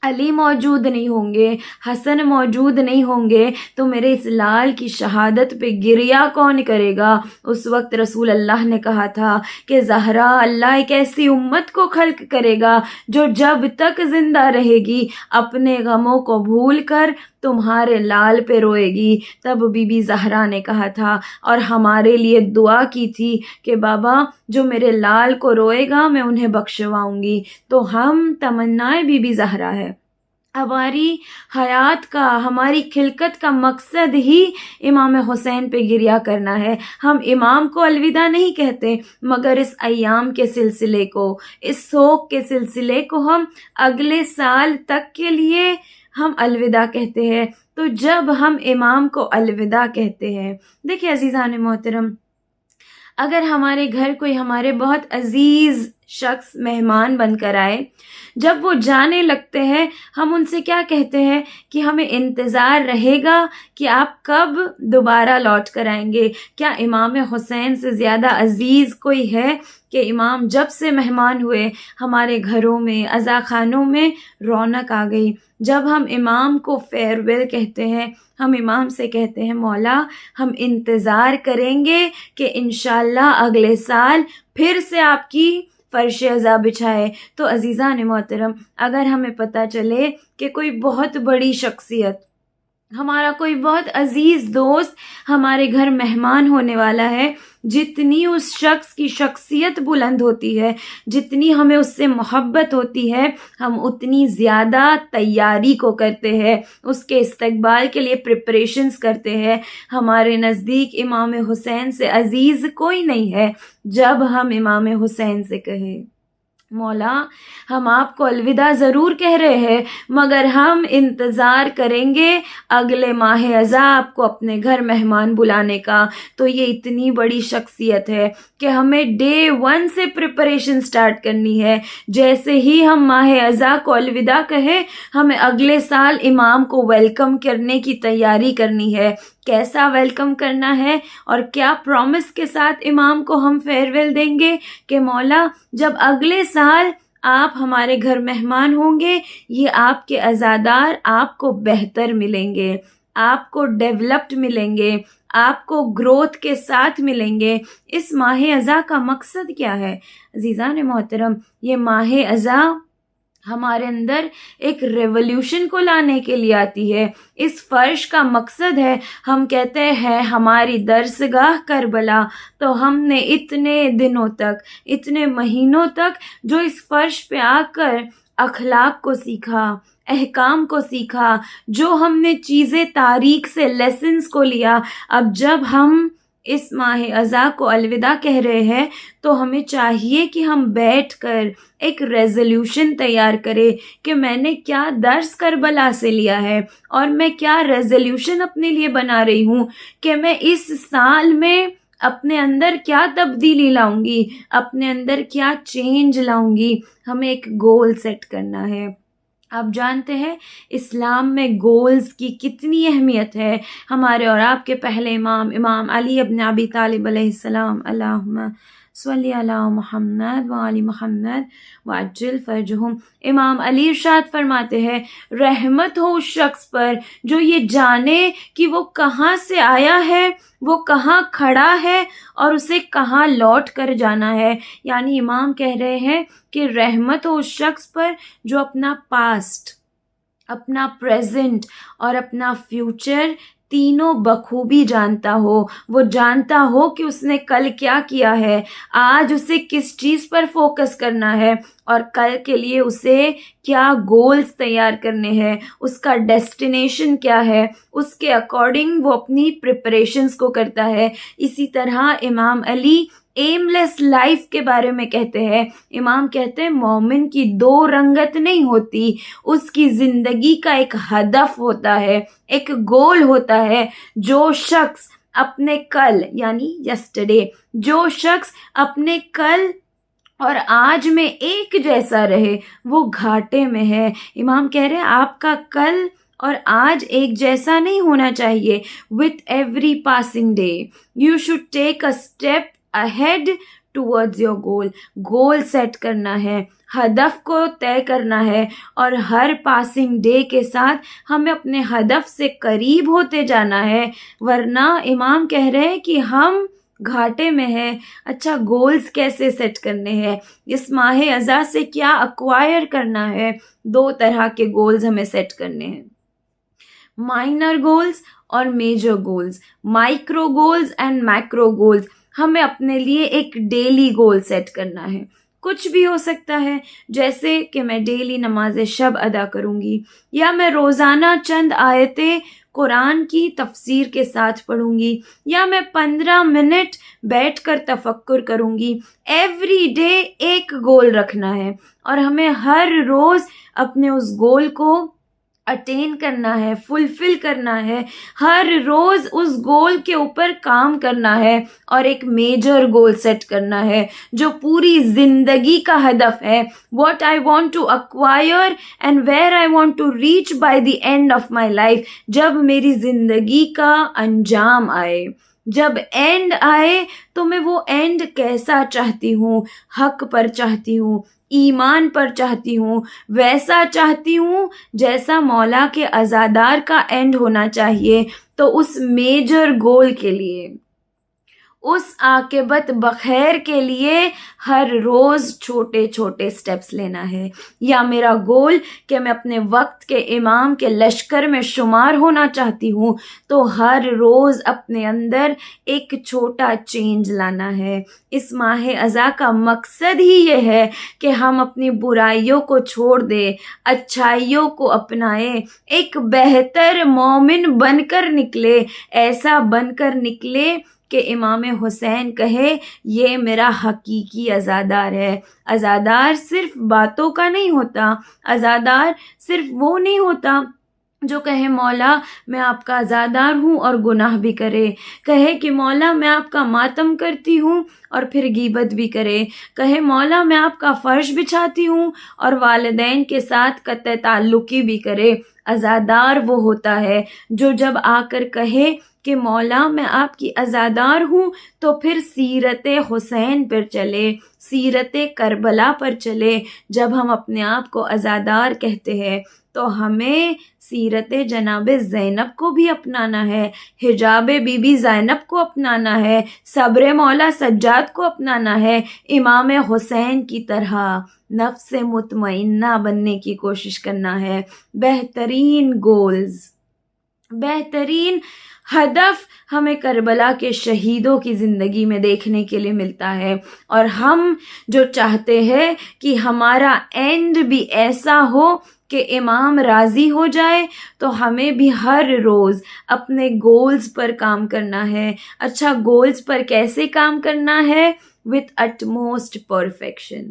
علی موجود نہیں ہوں گے، حسن موجود نہیں ہوں گے، تو میرے اس لال کی شہادت پہ گریہ کون کرے گا؟ اس وقت رسول اللہ نے کہا تھا کہ زہرا اللہ ایک ایسی امت کو خلق کرے گا جو جب تک زندہ رہے گی اپنے غموں کو بھول کر تمہارے لال پہ روئے گی۔ تب بی بی زہرا نے کہا تھا اور ہمارے لیے دعا کی تھی کہ بابا جو میرے لال کو روئے گا میں انہیں بخشواؤں گی۔ تو ہم تمنائے بی بی زہرا ہے، ہماری حیات کا، ہماری خلقت کا مقصد ہی امام حسین پہ گریہ کرنا ہے۔ ہم امام کو الوداع نہیں کہتے، مگر اس ایام کے سلسلے کو، اس سوگ کے سلسلے کو ہم اگلے سال تک کے لیے ہم الوداع کہتے ہیں۔ تو جب ہم امام کو الوداع کہتے ہیں، دیکھیں عزیزان محترم، اگر ہمارے گھر کوئی ہمارے بہت عزیز شخص مہمان بن کر آئے، جب وہ جانے لگتے ہیں ہم ان سے کیا کہتے ہیں کہ ہمیں انتظار رہے گا کہ آپ کب دوبارہ لوٹ کر آئیں گے۔ کیا امام حسین سے زیادہ عزیز کوئی ہے کہ امام جب سے مہمان ہوئے ہمارے گھروں میں، عزا خانوں میں رونق آ گئی۔ جب ہم امام کو فیئر ویل کہتے ہیں، ہم امام سے کہتے ہیں مولا ہم انتظار کریں گے کہ انشاءاللہ اگلے سال پھر سے آپ کی فرش عزا بچھائے۔ تو عزیزان محترم، اگر ہمیں پتہ چلے کہ کوئی بہت بڑی شخصیت، ہمارا کوئی بہت عزیز دوست ہمارے گھر مہمان ہونے والا ہے، جتنی اس شخص کی شخصیت بلند ہوتی ہے، جتنی ہمیں اس سے محبت ہوتی ہے، ہم اتنی زیادہ تیاری کو کرتے ہیں، اس کے استقبال کے لیے پریپریشنز کرتے ہیں۔ ہمارے نزدیک امام حسین سے عزیز کوئی نہیں ہے۔ جب ہم امام حسین سے کہیں مولا ہم آپ کو الوداع ضرور کہہ رہے ہیں، مگر ہم انتظار کریں گے اگلے ماہ اذا آپ کو اپنے گھر مہمان بلانے کا، تو یہ اتنی بڑی شخصیت ہے کہ ہمیں ڈے 1 سے پریپریشن سٹارٹ کرنی ہے۔ جیسے ہی ہم ماہ اذا کو الوداع کہیں، ہمیں اگلے سال امام کو ویلکم کرنے کی تیاری کرنی ہے۔ کیسا ویلکم کرنا ہے اور کیا پرومس کے ساتھ امام کو ہم فیئر ویل دیں گے کہ مولا جب اگلے سال آپ ہمارے گھر مہمان ہوں گے، یہ آپ کے عزادار آپ کو بہتر ملیں گے، آپ کو ڈیولپڈ ملیں گے، آپ کو گروتھ کے ساتھ ملیں گے۔ اس ماہ اذا کا مقصد کیا ہے عزیزان محترم؟ یہ ماہ اذا ہمارے اندر ایک ریولیوشن کو لانے کے لیے آتی ہے۔ اس فرش کا مقصد ہے، ہم کہتے ہیں ہماری درسگاہ کربلا، تو ہم نے اتنے دنوں تک، اتنے مہینوں تک جو اس فرش پہ آ کر اخلاق کو سیکھا، احکام کو سیکھا، جو ہم نے چیزیں تاریخ سے لیسنز کو لیا، اب جب ہم اس ماہ اذا کو الوداع کہہ رہے ہیں تو ہمیں چاہیے کہ ہم بیٹھ کر ایک ریزولوشن تیار کرے کہ میں نے کیا درس کربلا سے لیا ہے، اور میں کیا ریزولوشن اپنے لیے بنا رہی ہوں کہ میں اس سال میں اپنے اندر کیا تبدیلی لاؤں گی، اپنے اندر کیا چینج لاؤں گی۔ ہمیں ایک گول سیٹ کرنا ہے۔ آپ جانتے ہیں اسلام میں گولز کی کتنی اہمیت ہے۔ ہمارے اور آپ کے پہلے امام علی ابن ابی طالب علیہ السلام، اللہم صلی علی محمد وآل محمد وعجل فرجہم، امام علی ارشاد فرماتے ہیں رحمت ہو اس شخص پر جو یہ جانے کہ وہ کہاں سے آیا ہے، وہ کہاں کھڑا ہے اور اسے کہاں لوٹ کر جانا ہے۔ یعنی امام کہہ رہے ہیں کہ رحمت ہو اس شخص پر جو اپنا پاسٹ، اپنا پریزنٹ اور اپنا فیوچر تینوں بخوبی جانتا ہو۔ وہ جانتا ہو کہ اس نے کل کیا کیا ہے، آج اسے کس چیز پر فوکس کرنا ہے، اور کل کے لیے اسے کیا گولز تیار کرنے ہیں، اس کا ڈیسٹینیشن کیا ہے، اس کے اکارڈنگ وہ اپنی پریپریشنز کو کرتا ہے۔ اسی طرح امام علی ایم لیس لائف کے بارے میں کہتے ہیں۔ امام کہتے ہیں مومن کی 2 رنگت نہیں ہوتی، اس کی زندگی کا ایک ہدف ہوتا ہے، ایک گول ہوتا ہے۔ جو شخص اپنے کل یعنی یسٹرڈے، جو شخص اپنے کل اور آج میں ایک جیسا رہے وہ گھاٹے میں ہے۔ امام کہہ رہے ہیں آپ کا کل اور آج ایک جیسا نہیں ہونا چاہیے۔ with every passing day you should take a step ahead towards your goal۔ Goal set کرنا ہے، ہدف کو طے کرنا ہے، اور ہر پاسنگ ڈے کے ساتھ ہمیں اپنے ہدف سے قریب ہوتے جانا ہے، ورنہ امام کہہ رہے ہیں کہ ہم گھاٹے میں ہے۔ اچھا گولز کیسے سیٹ کرنے ہیں، اس ماہ اذا سے کیا ایکوائر کرنا ہے؟ 2 طرح کے گولز ہمیں سیٹ کرنے ہیں، مائنر گولز اور major goals, micro goals and macro goals. ہمیں اپنے لیے ایک ڈیلی گول سیٹ کرنا ہے، کچھ بھی ہو سکتا ہے، جیسے کہ میں ڈیلی نماز شب ادا کروں گی، یا میں روزانہ چند آیتیں قرآن کی تفسیر کے ساتھ پڑھوں گی، یا میں 15 منٹ بیٹھ کر تفکر کروں گی۔ ایوری ڈے ایک گول رکھنا ہے، اور ہمیں ہر روز اپنے اس گول کو اٹین کرنا ہے، فلفل کرنا ہے، ہر روز اس گول کے اوپر کام کرنا ہے اور ایک میجر گول سیٹ کرنا ہے جو پوری زندگی کا ہدف ہے. What I want to acquire and where I want to reach by the end of my life. جب میری زندگی کا انجام آئے، جب اینڈ آئے تو میں وہ اینڈ کیسا چاہتی ہوں، حق پر چاہتی ہوں، ایمان پر چاہتی ہوں، ویسا چاہتی ہوں جیسا مولا کے عزادار کا اینڈ ہونا چاہیے. تو اس میجر گول کے لیے، اس عاقبت بخیر کے لیے ہر روز چھوٹے چھوٹے سٹیپس لینا ہے. یا میرا گول کہ میں اپنے وقت کے امام کے لشکر میں شمار ہونا چاہتی ہوں، تو ہر روز اپنے اندر ایک چھوٹا چینج لانا ہے. اس ماہ اذا کا مقصد ہی یہ ہے کہ ہم اپنی برائیوں کو چھوڑ دیں، اچھائیوں کو اپنائیں، ایک بہتر مومن بن کر نکلے، ایسا بن کر نکلے کہ امام حسین کہے یہ میرا حقیقی عزادار ہے. عزادار صرف باتوں کا نہیں ہوتا، عزادار صرف وہ نہیں ہوتا جو کہے مولا میں آپ کا عزادار ہوں اور گناہ بھی کرے، کہے کہ مولا میں آپ کا ماتم کرتی ہوں اور پھر غیبت بھی کرے، کہے مولا میں آپ کا فرش بچھاتی ہوں اور والدین کے ساتھ قطع تعلقی بھی کرے. عزادار وہ ہوتا ہے جو جب آ کر کہے کہ مولا میں آپ کی عزادار ہوں، تو پھر سیرت حسین پر چلے، سیرت کربلا پر چلے. جب ہم اپنے آپ کو عزادار کہتے ہیں تو ہمیں سیرت جناب زینب کو بھی اپنانا ہے، حجاب بی بی زینب کو اپنانا ہے، صبر مولا سجاد کو اپنانا ہے، امام حسین کی طرح نفس مطمئنہ بننے کی کوشش کرنا ہے. بہترین گولز، بہترین ہدف ہمیں کربلا کے شہیدوں کی زندگی میں دیکھنے کے لیے ملتا ہے. اور ہم جو چاہتے ہیں کہ ہمارا اینڈ بھی ایسا ہو کہ امام راضی ہو جائے، تو ہمیں بھی ہر روز اپنے گولز پر کام کرنا ہے. اچھا، گولز پر کیسے کام کرنا ہے؟ With utmost perfection.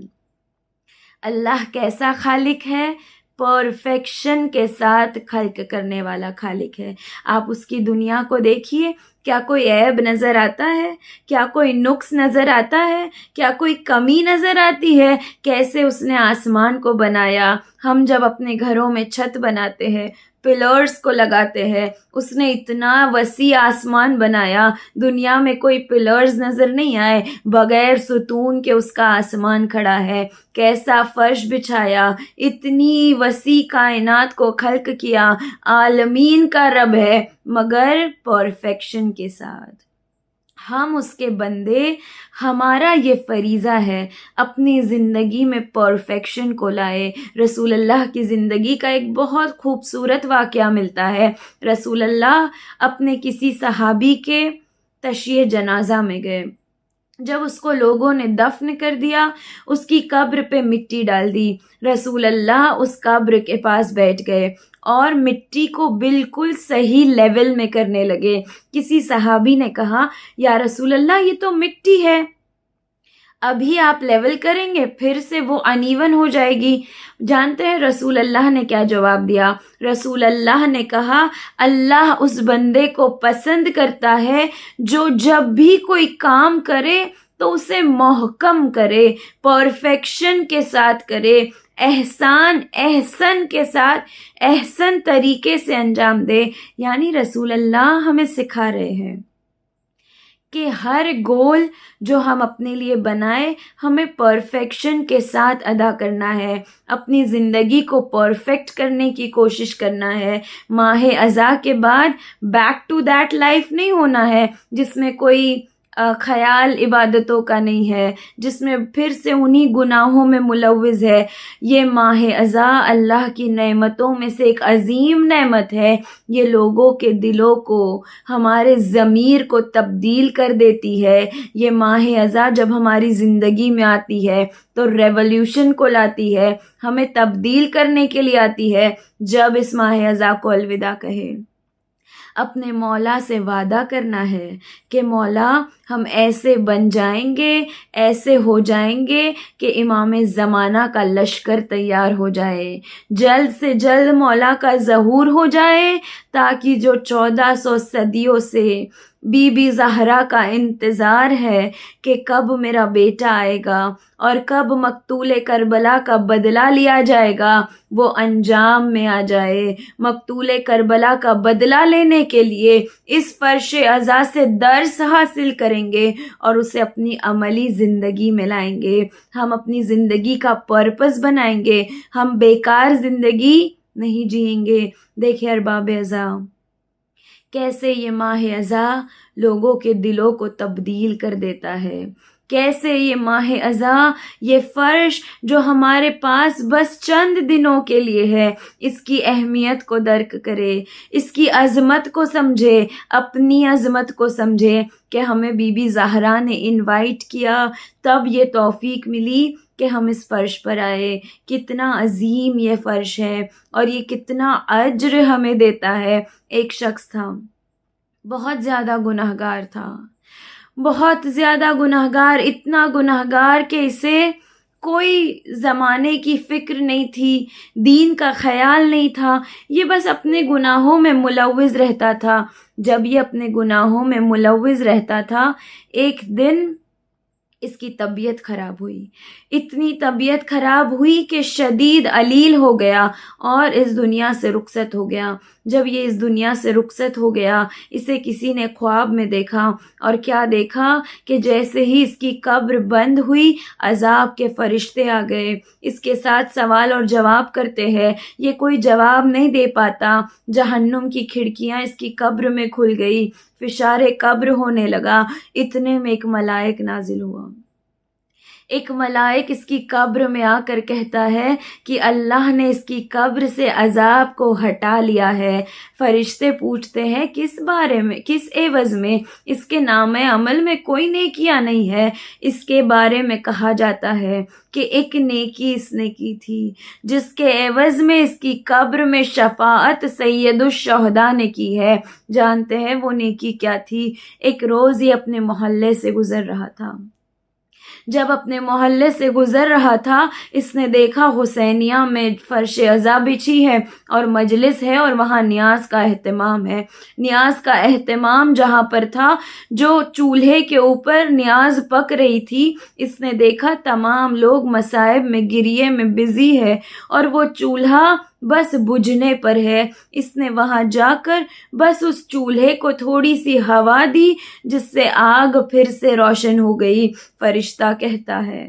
اللہ کیسا خالق ہے؟ پرفیکشن کے ساتھ خلق کرنے والا خالق ہے. آپ اس کی دنیا کو دیکھیے، کیا کوئی عیب نظر آتا ہے؟ کیا کوئی نقص نظر آتا ہے؟ کیا کوئی کمی نظر آتی ہے؟ کیسے اس نے آسمان کو بنایا. ہم جب اپنے گھروں میں چھت بناتے ہیں، پلرز کو لگاتے ہیں، اس نے اتنا وسیع آسمان بنایا، دنیا میں کوئی پلرز نظر نہیں آئے، بغیر ستون کے اس کا آسمان کھڑا ہے. کیسا فرش بچھایا، اتنی وسیع کائنات کو خلق کیا، عالمین کا رب ہے، مگر پرفیکشن کے ساتھ. ہم اس کے بندے، ہمارا یہ فریضہ ہے اپنی زندگی میں پرفیکشن کو لائے. رسول اللہ کی زندگی کا ایک بہت خوبصورت واقعہ ملتا ہے. رسول اللہ اپنے کسی صحابی کے تشییع جنازہ میں گئے. جب اس کو لوگوں نے دفن کر دیا، اس کی قبر پہ مٹی ڈال دی. رسول اللہ اس قبر کے پاس بیٹھ گئے اور مٹی کو بالکل صحیح لیول میں کرنے لگے. کسی صحابی نے کہا یا رسول اللہ یہ تو مٹی ہے، ابھی آپ لیول کریں گے پھر سے وہ انیون ہو جائے گی. جانتے ہیں رسول اللہ نے کیا جواب دیا؟ رسول اللہ نے کہا اللہ اس بندے کو پسند کرتا ہے جو جب بھی کوئی کام کرے تو اسے محکم کرے، پرفیکشن کے ساتھ کرے، احسن کے ساتھ احسن طریقے سے انجام دے. یعنی رسول اللہ ہمیں سکھا رہے ہیں کہ ہر گول جو ہم اپنے لیے بنائے ہمیں پرفیکشن کے ساتھ ادا کرنا ہے، اپنی زندگی کو پرفیکٹ کرنے کی کوشش کرنا ہے. ماہ اذا کے بعد بیک ٹو دیٹ لائف نہیں ہونا ہے جس میں کوئی خیال عبادتوں کا نہیں ہے، جس میں پھر سے انہی گناہوں میں ملوث ہے. یہ ماہ اذا اللہ کی نعمتوں میں سے ایک عظیم نعمت ہے. یہ لوگوں کے دلوں کو، ہمارے ضمیر کو تبدیل کر دیتی ہے. یہ ماہ اذا جب ہماری زندگی میں آتی ہے تو ریولیوشن کو لاتی ہے، ہمیں تبدیل کرنے کے لیے آتی ہے. جب اس ماہ اذا کو الوداع کہے، اپنے مولا سے وعدہ کرنا ہے کہ مولا ہم ایسے بن جائیں گے، ایسے ہو جائیں گے کہ امام زمانہ کا لشکر تیار ہو جائے، جلد سے جلد مولا کا ظہور ہو جائے، تاکہ جو 1400 صدیوں سے بی بی زہرا کا انتظار ہے کہ کب میرا بیٹا آئے گا اور کب مقتول کربلا کا بدلہ لیا جائے گا، وہ انجام میں آ جائے۔ مقتول کربلا کا بدلہ لینے کے لیے اس فرش عزا سے درس حاصل کریں گے اور اسے اپنی عملی زندگی میں لائیں گے۔ ہم اپنی زندگی کا پرپس بنائیں گے، ہم بیکار زندگی نہیں جئیں گے۔ دیکھیں ارباب عزا، کیسے یہ ماہ عزا لوگوں کے دلوں کو تبدیل کر دیتا ہے، کیسے یہ ماہ عزا، یہ فرش جو ہمارے پاس بس چند دنوں کے لیے ہے، اس کی اہمیت کو درک کرے، اس کی عظمت کو سمجھے، اپنی عظمت کو سمجھے کہ ہمیں بی بی زہرا نے انوائٹ کیا، تب یہ توفیق ملی کہ ہم اس فرش پر آئے۔ کتنا عظیم یہ فرش ہے اور یہ کتنا اجر ہمیں دیتا ہے۔ ایک شخص تھا، بہت زیادہ گناہگار تھا، بہت زیادہ گناہگار، اتنا گناہگار کہ اسے کوئی زمانے کی فکر نہیں تھی، دین کا خیال نہیں تھا، یہ بس اپنے گناہوں میں ملوث رہتا تھا۔ جب یہ اپنے گناہوں میں ملوث رہتا تھا، ایک دن اس کی طبیعت خراب ہوئی، اتنی طبیعت خراب ہوئی کہ شدید علیل ہو گیا اور اس دنیا سے رخصت ہو گیا۔ جب یہ اس دنیا سے رخصت ہو گیا، اسے کسی نے خواب میں دیکھا، اور کیا دیکھا کہ جیسے ہی اس کی قبر بند ہوئی، عذاب کے فرشتے آ گئے، اس کے ساتھ سوال اور جواب کرتے ہیں، یہ کوئی جواب نہیں دے پاتا۔ جہنم کی کھڑکیاں اس کی قبر میں کھل گئی، فشار قبر ہونے لگا۔ اتنے میں ایک ملائک نازل ہوا، ایک ملائک اس کی قبر میں آ کر کہتا ہے کہ اللہ نے اس کی قبر سے عذاب کو ہٹا لیا ہے۔ فرشتے پوچھتے ہیں کس بارے میں، کس عوض میں؟ اس کے نام عمل میں کوئی نیکیاں نہیں ہے۔ اس کے بارے میں کہا جاتا ہے کہ ایک نیکی اس نے کی تھی جس کے عوض میں اس کی قبر میں شفاعت سید الشہداء نے کی ہے۔ جانتے ہیں وہ نیکی کیا تھی؟ ایک روز یہ اپنے محلے سے گزر رہا تھا، جب اپنے محلے سے گزر رہا تھا، اس نے دیکھا حسینیہ میں فرش عزا بچھی ہے اور مجلس ہے اور وہاں نیاز کا اہتمام ہے۔ نیاز کا اہتمام جہاں پر تھا، جو چولہے کے اوپر نیاز پک رہی تھی، اس نے دیکھا تمام لوگ مصائب میں گریے میں بزی ہے اور وہ چولہا بس بجھنے پر ہے۔ اس نے وہاں جا کر بس اس چولہے کو تھوڑی سی ہوا دی، جس سے آگ پھر سے روشن ہو گئی۔ فرشتہ کہتا ہے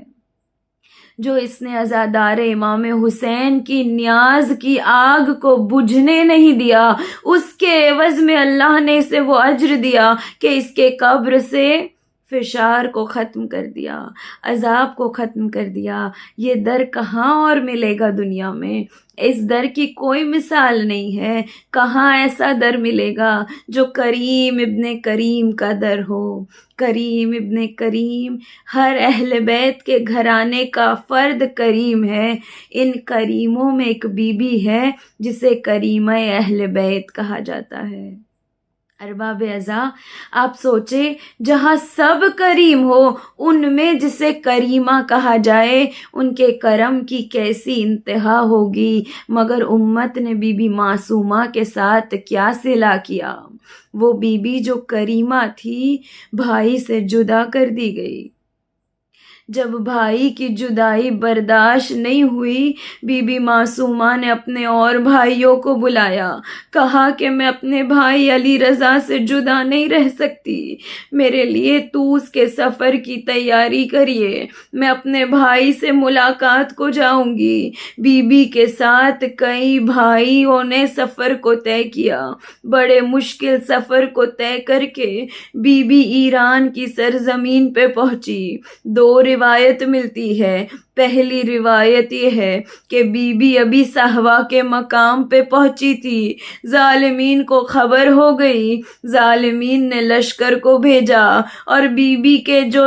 جو اس نے عزادار امام حسین کی نیاز کی آگ کو بجھنے نہیں دیا، اس کے عوض میں اللہ نے اسے وہ اجر دیا کہ اس کے قبر سے فشار کو ختم کر دیا، عذاب کو ختم کر دیا۔ یہ در کہاں اور ملے گا دنیا میں؟ اس در کی کوئی مثال نہیں ہے۔ کہاں ایسا در ملے گا جو کریم ابن کریم کا در ہو؟ کریم ابن کریم، ہر اہل بیت کے گھرانے کا فرد کریم ہے۔ ان کریموں میں ایک بی بی ہے جسے کریمہ اہل بیت کہا جاتا ہے۔ ارباب عزا، آپ سوچیں، جہاں سب کریم ہو، ان میں جسے کریمہ کہا جائے، ان کے کرم کی کیسی انتہا ہوگی۔ مگر امت نے بی بی معصومہ کے ساتھ کیا صلہ کیا؟ وہ بی بی جو کریمہ تھی، بھائی سے جدا کر دی گئی۔ جب بھائی کی جدائی برداشت نہیں ہوئی، بی بی معصومہ نے اپنے اور بھائیوں کو بلایا، کہا کہ میں اپنے بھائی علی رضا سے جدا نہیں رہ سکتی، میرے لیے طوس کے سفر کی تیاری کریے، میں اپنے بھائی سے ملاقات کو جاؤں گی۔ بی بی کے ساتھ کئی بھائیوں نے سفر کو طے کیا۔ بڑے مشکل سفر کو طے کر کے بی بی ایران کی سرزمین پہ پہنچی۔ دو روایت ملتی ہے۔ پہلی روایت یہ ہے کہ بی بی ابھی صحوا کے مقام پہ پہنچی تھی، ظالمین کو خبر ہو گئی، ظالمین نے لشکر کو بھیجا اور بی بی کے جو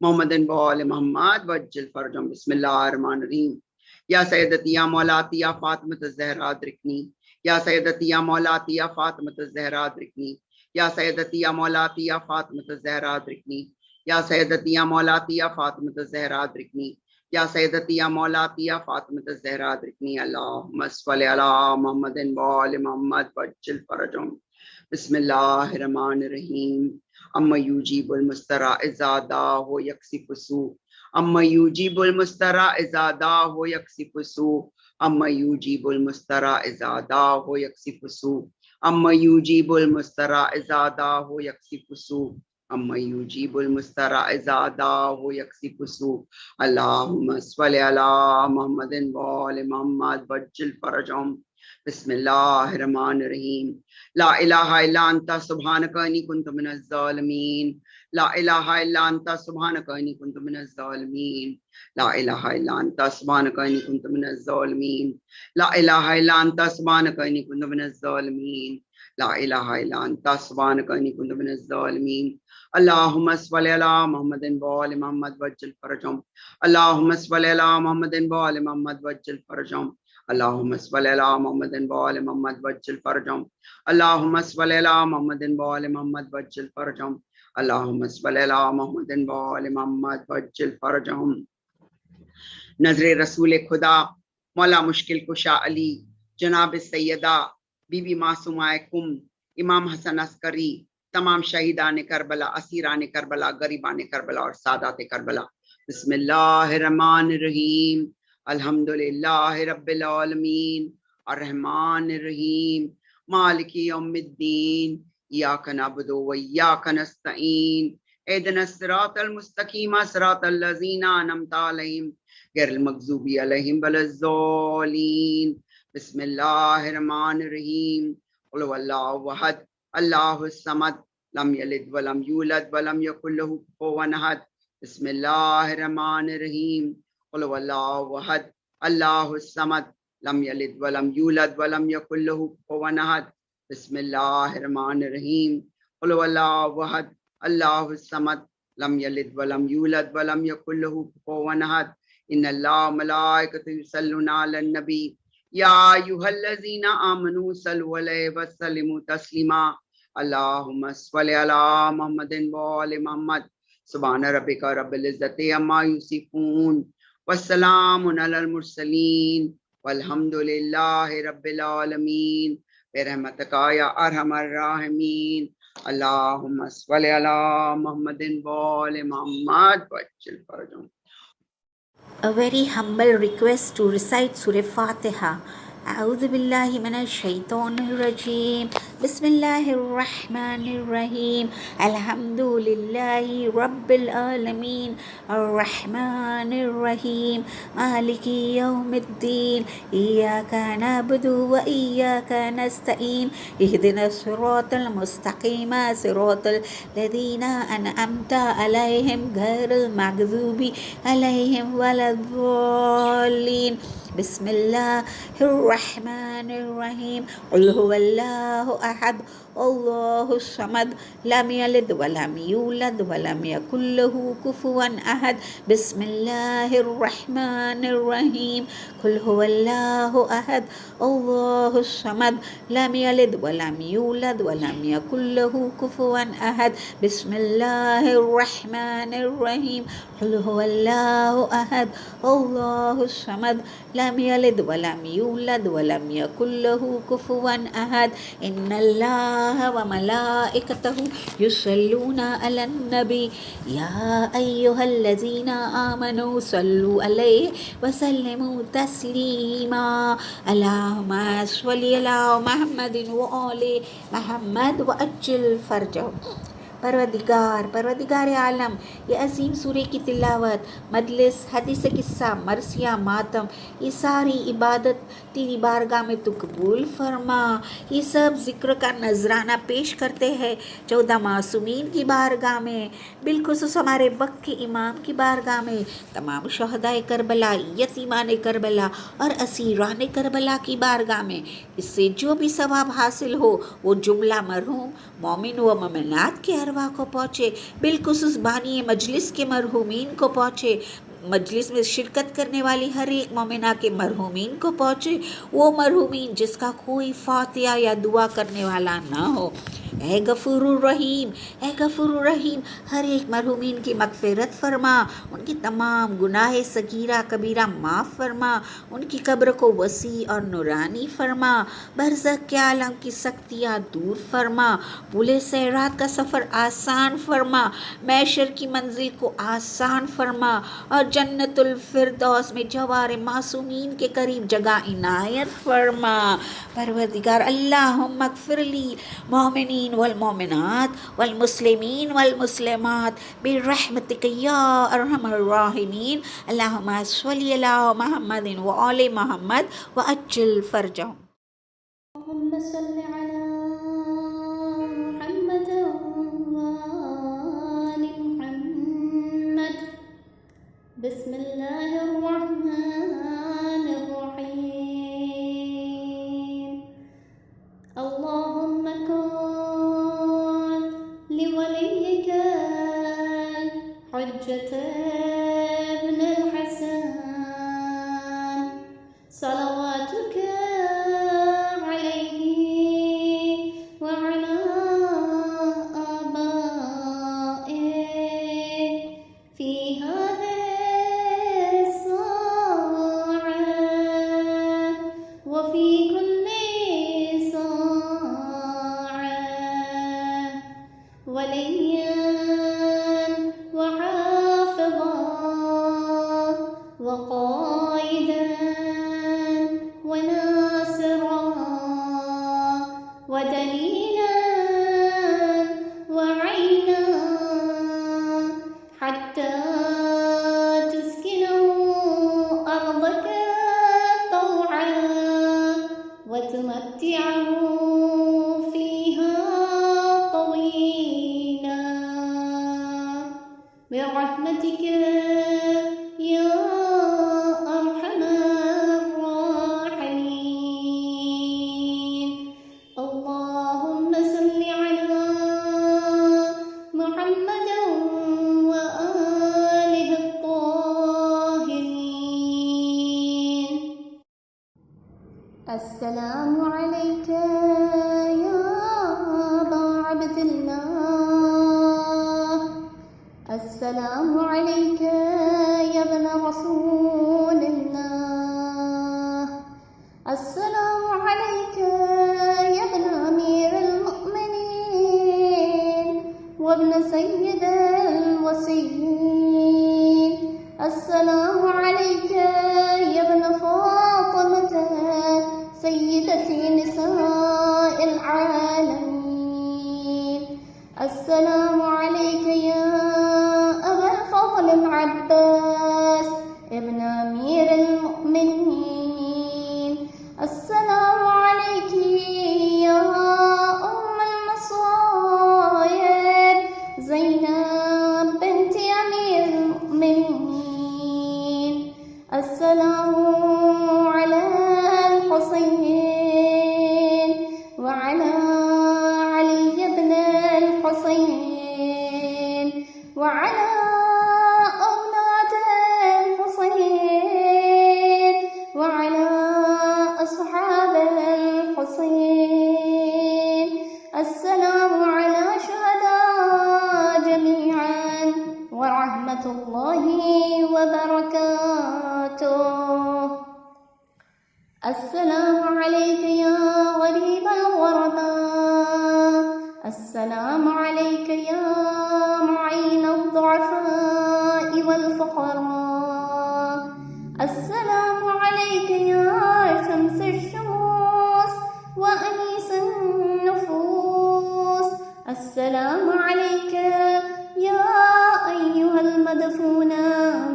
محمد وآل محمد وعجل فرجهم بسم الله الرحمن الرحیم یا سیدتی یا مولاتی یا فاطمۃ الزہرا ادرکنی یا سیدتی یا مولاتی یا فاطمۃ الزہرا ادرکنی یا سیدتی یا مولاتی یا فاطمۃ الزہرا ادرکنی یا سیدتی یا مولاتی یا فاطمۃ الزہرا ادرکنی یا سیدتی یا مولاتی یا فاطمۃ الزہرا ادرکنی اللہم صل علی محمد وآل محمد وعجل فرجهم بسم اللہ الرحمن الرحیم اما یوجیب المسترا اذا داہ یکسف سوء اما یوجیب المسترا اذا داہ یکسف سوء اما یوجیب المسترا اذا داہ یکسف سوء اما یوجیب المسترا اذا داہ یکسف سوء اما یوجیب المسترا اذا داہ یکسف سوء اللہم صل علی محمد وآل محمد وعجل فرجهم بسم اللہ الرحمن الرحیم لا الہ الا انت سبحانک انی کنت من الظالمین لا الہ الا انت سبحانک انی کنت من الظالمین لا الہ الا انت سبحانک انی کنت من الظالمین لا الہ الا انت سبحانک انی کنت من الظالمین لا الہ الا انت سبحانک انی کنت من الظالمین اللہم صل علی محمد وآل محمد وعجل فرجهم اللہم صل علی محمد وآل محمد وعجل فرجهم اللہم صل علی محمد وآل محمد وعجل فرجهم اللہم صل علی محمد وآل محمد وعجل فرجهم اللہم صل علی محمد وآل محمد وعجل فرجهم نظر رسول خدا مولا مشکل کشا علی جناب سیدہ بی بی معصومہ کم امام حسن عسکری تمام شہیدان کربلا اسیران کربلا غریبان کربلا اور سادات کربلا بسم اللہ الرحمن الرحیم الحمدللہ رب العالمین الرحمن الرحیم مالک یوم الدین ایاک نعبد و ایاک نستعین اہدنا الصراط المستقیم صراط الذین انعمت علیہم غیر المغضوب علیہم ولا الضالین بسم اللہ الرحمن الرحیم قل هو اللہ احد اللہ الصمد لم یلد ولم یولد ولم یکن له کفوا احد بسم اللہ الرحمن الرحیم قل هو اللہ احد اللہ الصمد لم یلد ولم یولد ولم یکن له کفوا احد بسم اللہ الرحمن الرحیم قل هو اللہ احد اللہ الصمد لم یلد ولم یولد ولم یکن له کفوا احد ان اللہ ملائکۃ یصلون علی النبی یا ایھا الذین آمنوا صلوا علیہ وسلموا تسلیما اللہم صل علی محمد وآل محمد سبحان ربک رب العزۃ عما یصفون والسلام علی المرسلین والحمد للہ رب العالمین برحمتک یا ارحم الراحمین اللہم صل علی محمد وآل محمد وعجل فرجهم. A very humble request to recite Surah Fatiha. أعوذ بالله من الشيطان الرجيم بسم الله الرحمن الرحيم الحمد لله رب العالمين الرحمن الرحيم مالك يوم الدين إياك نعبد وإياك نستعين اهدنا الصراط المستقيم صراط الذين أنعمت عليهم غير المغضوب عليهم ولا الضالين بسم الله الرحمن الرحيم قل هو الله أحد الله الصمد لم يلد ولم يولد ولم يكن له كفوا أحد بسم الله الرحمن الرحيم قل هو الله أحد الله الصمد لم يلد ولم يولد ولم يكن له كفوا أحد بسم الله الرحمن الرحيم قل هو الله أحد الله الصمد لم يلد ولم يولد ولم يكن له كفوا أحد إن الله وملائكته يصلون على النبي يا أيها الذين آمنوا صلوا عليه وسلموا تسليما اللهم صل على محمد وآل محمد وعجل فرجهم. پروردگار عالم یہ عظیم سورہ کی تلاوت، مجلس، حدیث قصہ، مرثیہ، ماتم، یہ ساری عبادت تیری بارگاہ میں تو قبول فرما. یہ سب ذکر کا نذرانہ پیش کرتے ہیں 14 معصومین کی بارگاہ میں، بالخصوص ہمارے وقت کے امام کی بارگاہ میں، تمام شہدائے کربلا، یتیمان کربلا اور اسیران کربلا کی بارگاہ میں. اس سے جو بھی ثواب حاصل ہو وہ جملہ مرحوم مومن و مومنات کے ارواح کو پہنچے، بالخصوص بانی مجلس کے مرحومین کو پہنچے، مجلس میں شرکت کرنے والی ہر ایک مومنہ کے مرحومین کو پہنچے، وہ مرحومین جس کا کوئی فاتحہ یا دعا کرنے والا نہ ہو۔ اے غفور الرحیم، اے غفور الرحیم، ہر ایک مرحومین کی مغفرت فرما، ان کی تمام گناہ صغیرہ کبیرہ معاف فرما، ان کی قبر کو وسیع اور نورانی فرما، برزخ کے عالم کی سختیاں دور فرما، پل صراط کا سفر آسان فرما، محشر کی منزل کو آسان فرما، اور جنت الفردوس میں جوار معصومین کے قریب جگہ عنایت فرما۔ پروردگار اللہم اغفر لی مومنین والمومنات والمسلمین والمسلمات برحمتک یا ارحم الراحمین، اللہم صلی علی محمد وآل محمد وعجل فرجہم۔ اللهم صل على محمد وآل محمد، بسم الله الرحمن الرحيم. اللهم كن لوليك الحجة ابن الحسن صلواتك عليه وعلى آبائه في هذه الساعة وفي كل ساعة، وليا وحافظا وقائدا وناصرا ودليلا وعينا، حتى تسكنه أرضك طوعا وتمتعه فيها طويلا برحمتك يا أرحم الراحمين. اللهم صل على محمد وآله الطاهرين. السلام عليك يا أبا عبد الله، السلام عليك يا ابن رسول الله، السلام عليك يا ابن أمير المؤمنين وابن سيد الوصيين، السلام عليك يا ابن فاطمة سيدة نساء العالمين، السلام عليك يا أبا الفضل العباس ابن أمير المؤمنين، السلام عليك يا أم المصائب زينب بنت أمير المؤمنين، السلام على الحسين وعلى علي بن الحسين وعلى أولاد الحسين وعلى أصحاب الحسين، السلام على شهداء جميعا ورحمة الله وبركاته. السلام عليك يا غريب الغرباء، السلام عليك يا معين الضعفاء والفقراء، السلام عليك يا شمس الشموس وأنيس النفوس، السلام عليك يا أيها المدفون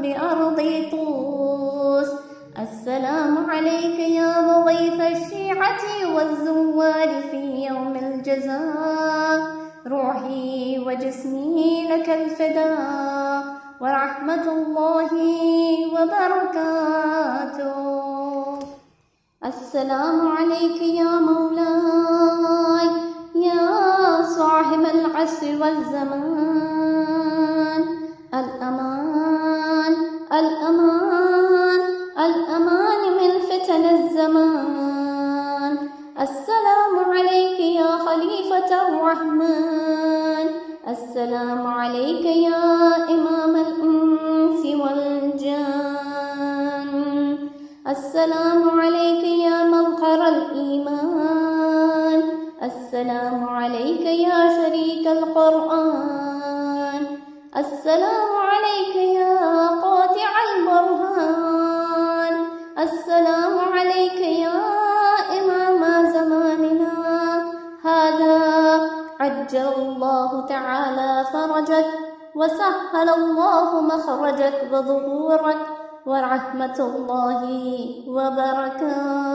بأرض طوس، السلام عليك يا مغيث الشيعة والزوار في يوم الجزاء، روحي وجسمي لك الفداء ورحمة الله وبركاته. السلام عليك يا مولاي يا صاحب العدل العصر والزمان. الأمان الأمان الأمان من فتن الزمان. السلام عليك يا خليفة الرحمن. السلام عليك يا إمام الإنس والجان. السلام عليك يا مظهر الإيمان. السلام عليك يا شريك القرآن. السلام عليك يا قاطع البرهان. السلام عليك يا إمام زماننا هذا. عجل الله تعالى فرجك وسهل الله مخرجك وظهورك ورحمة الله وبركاته.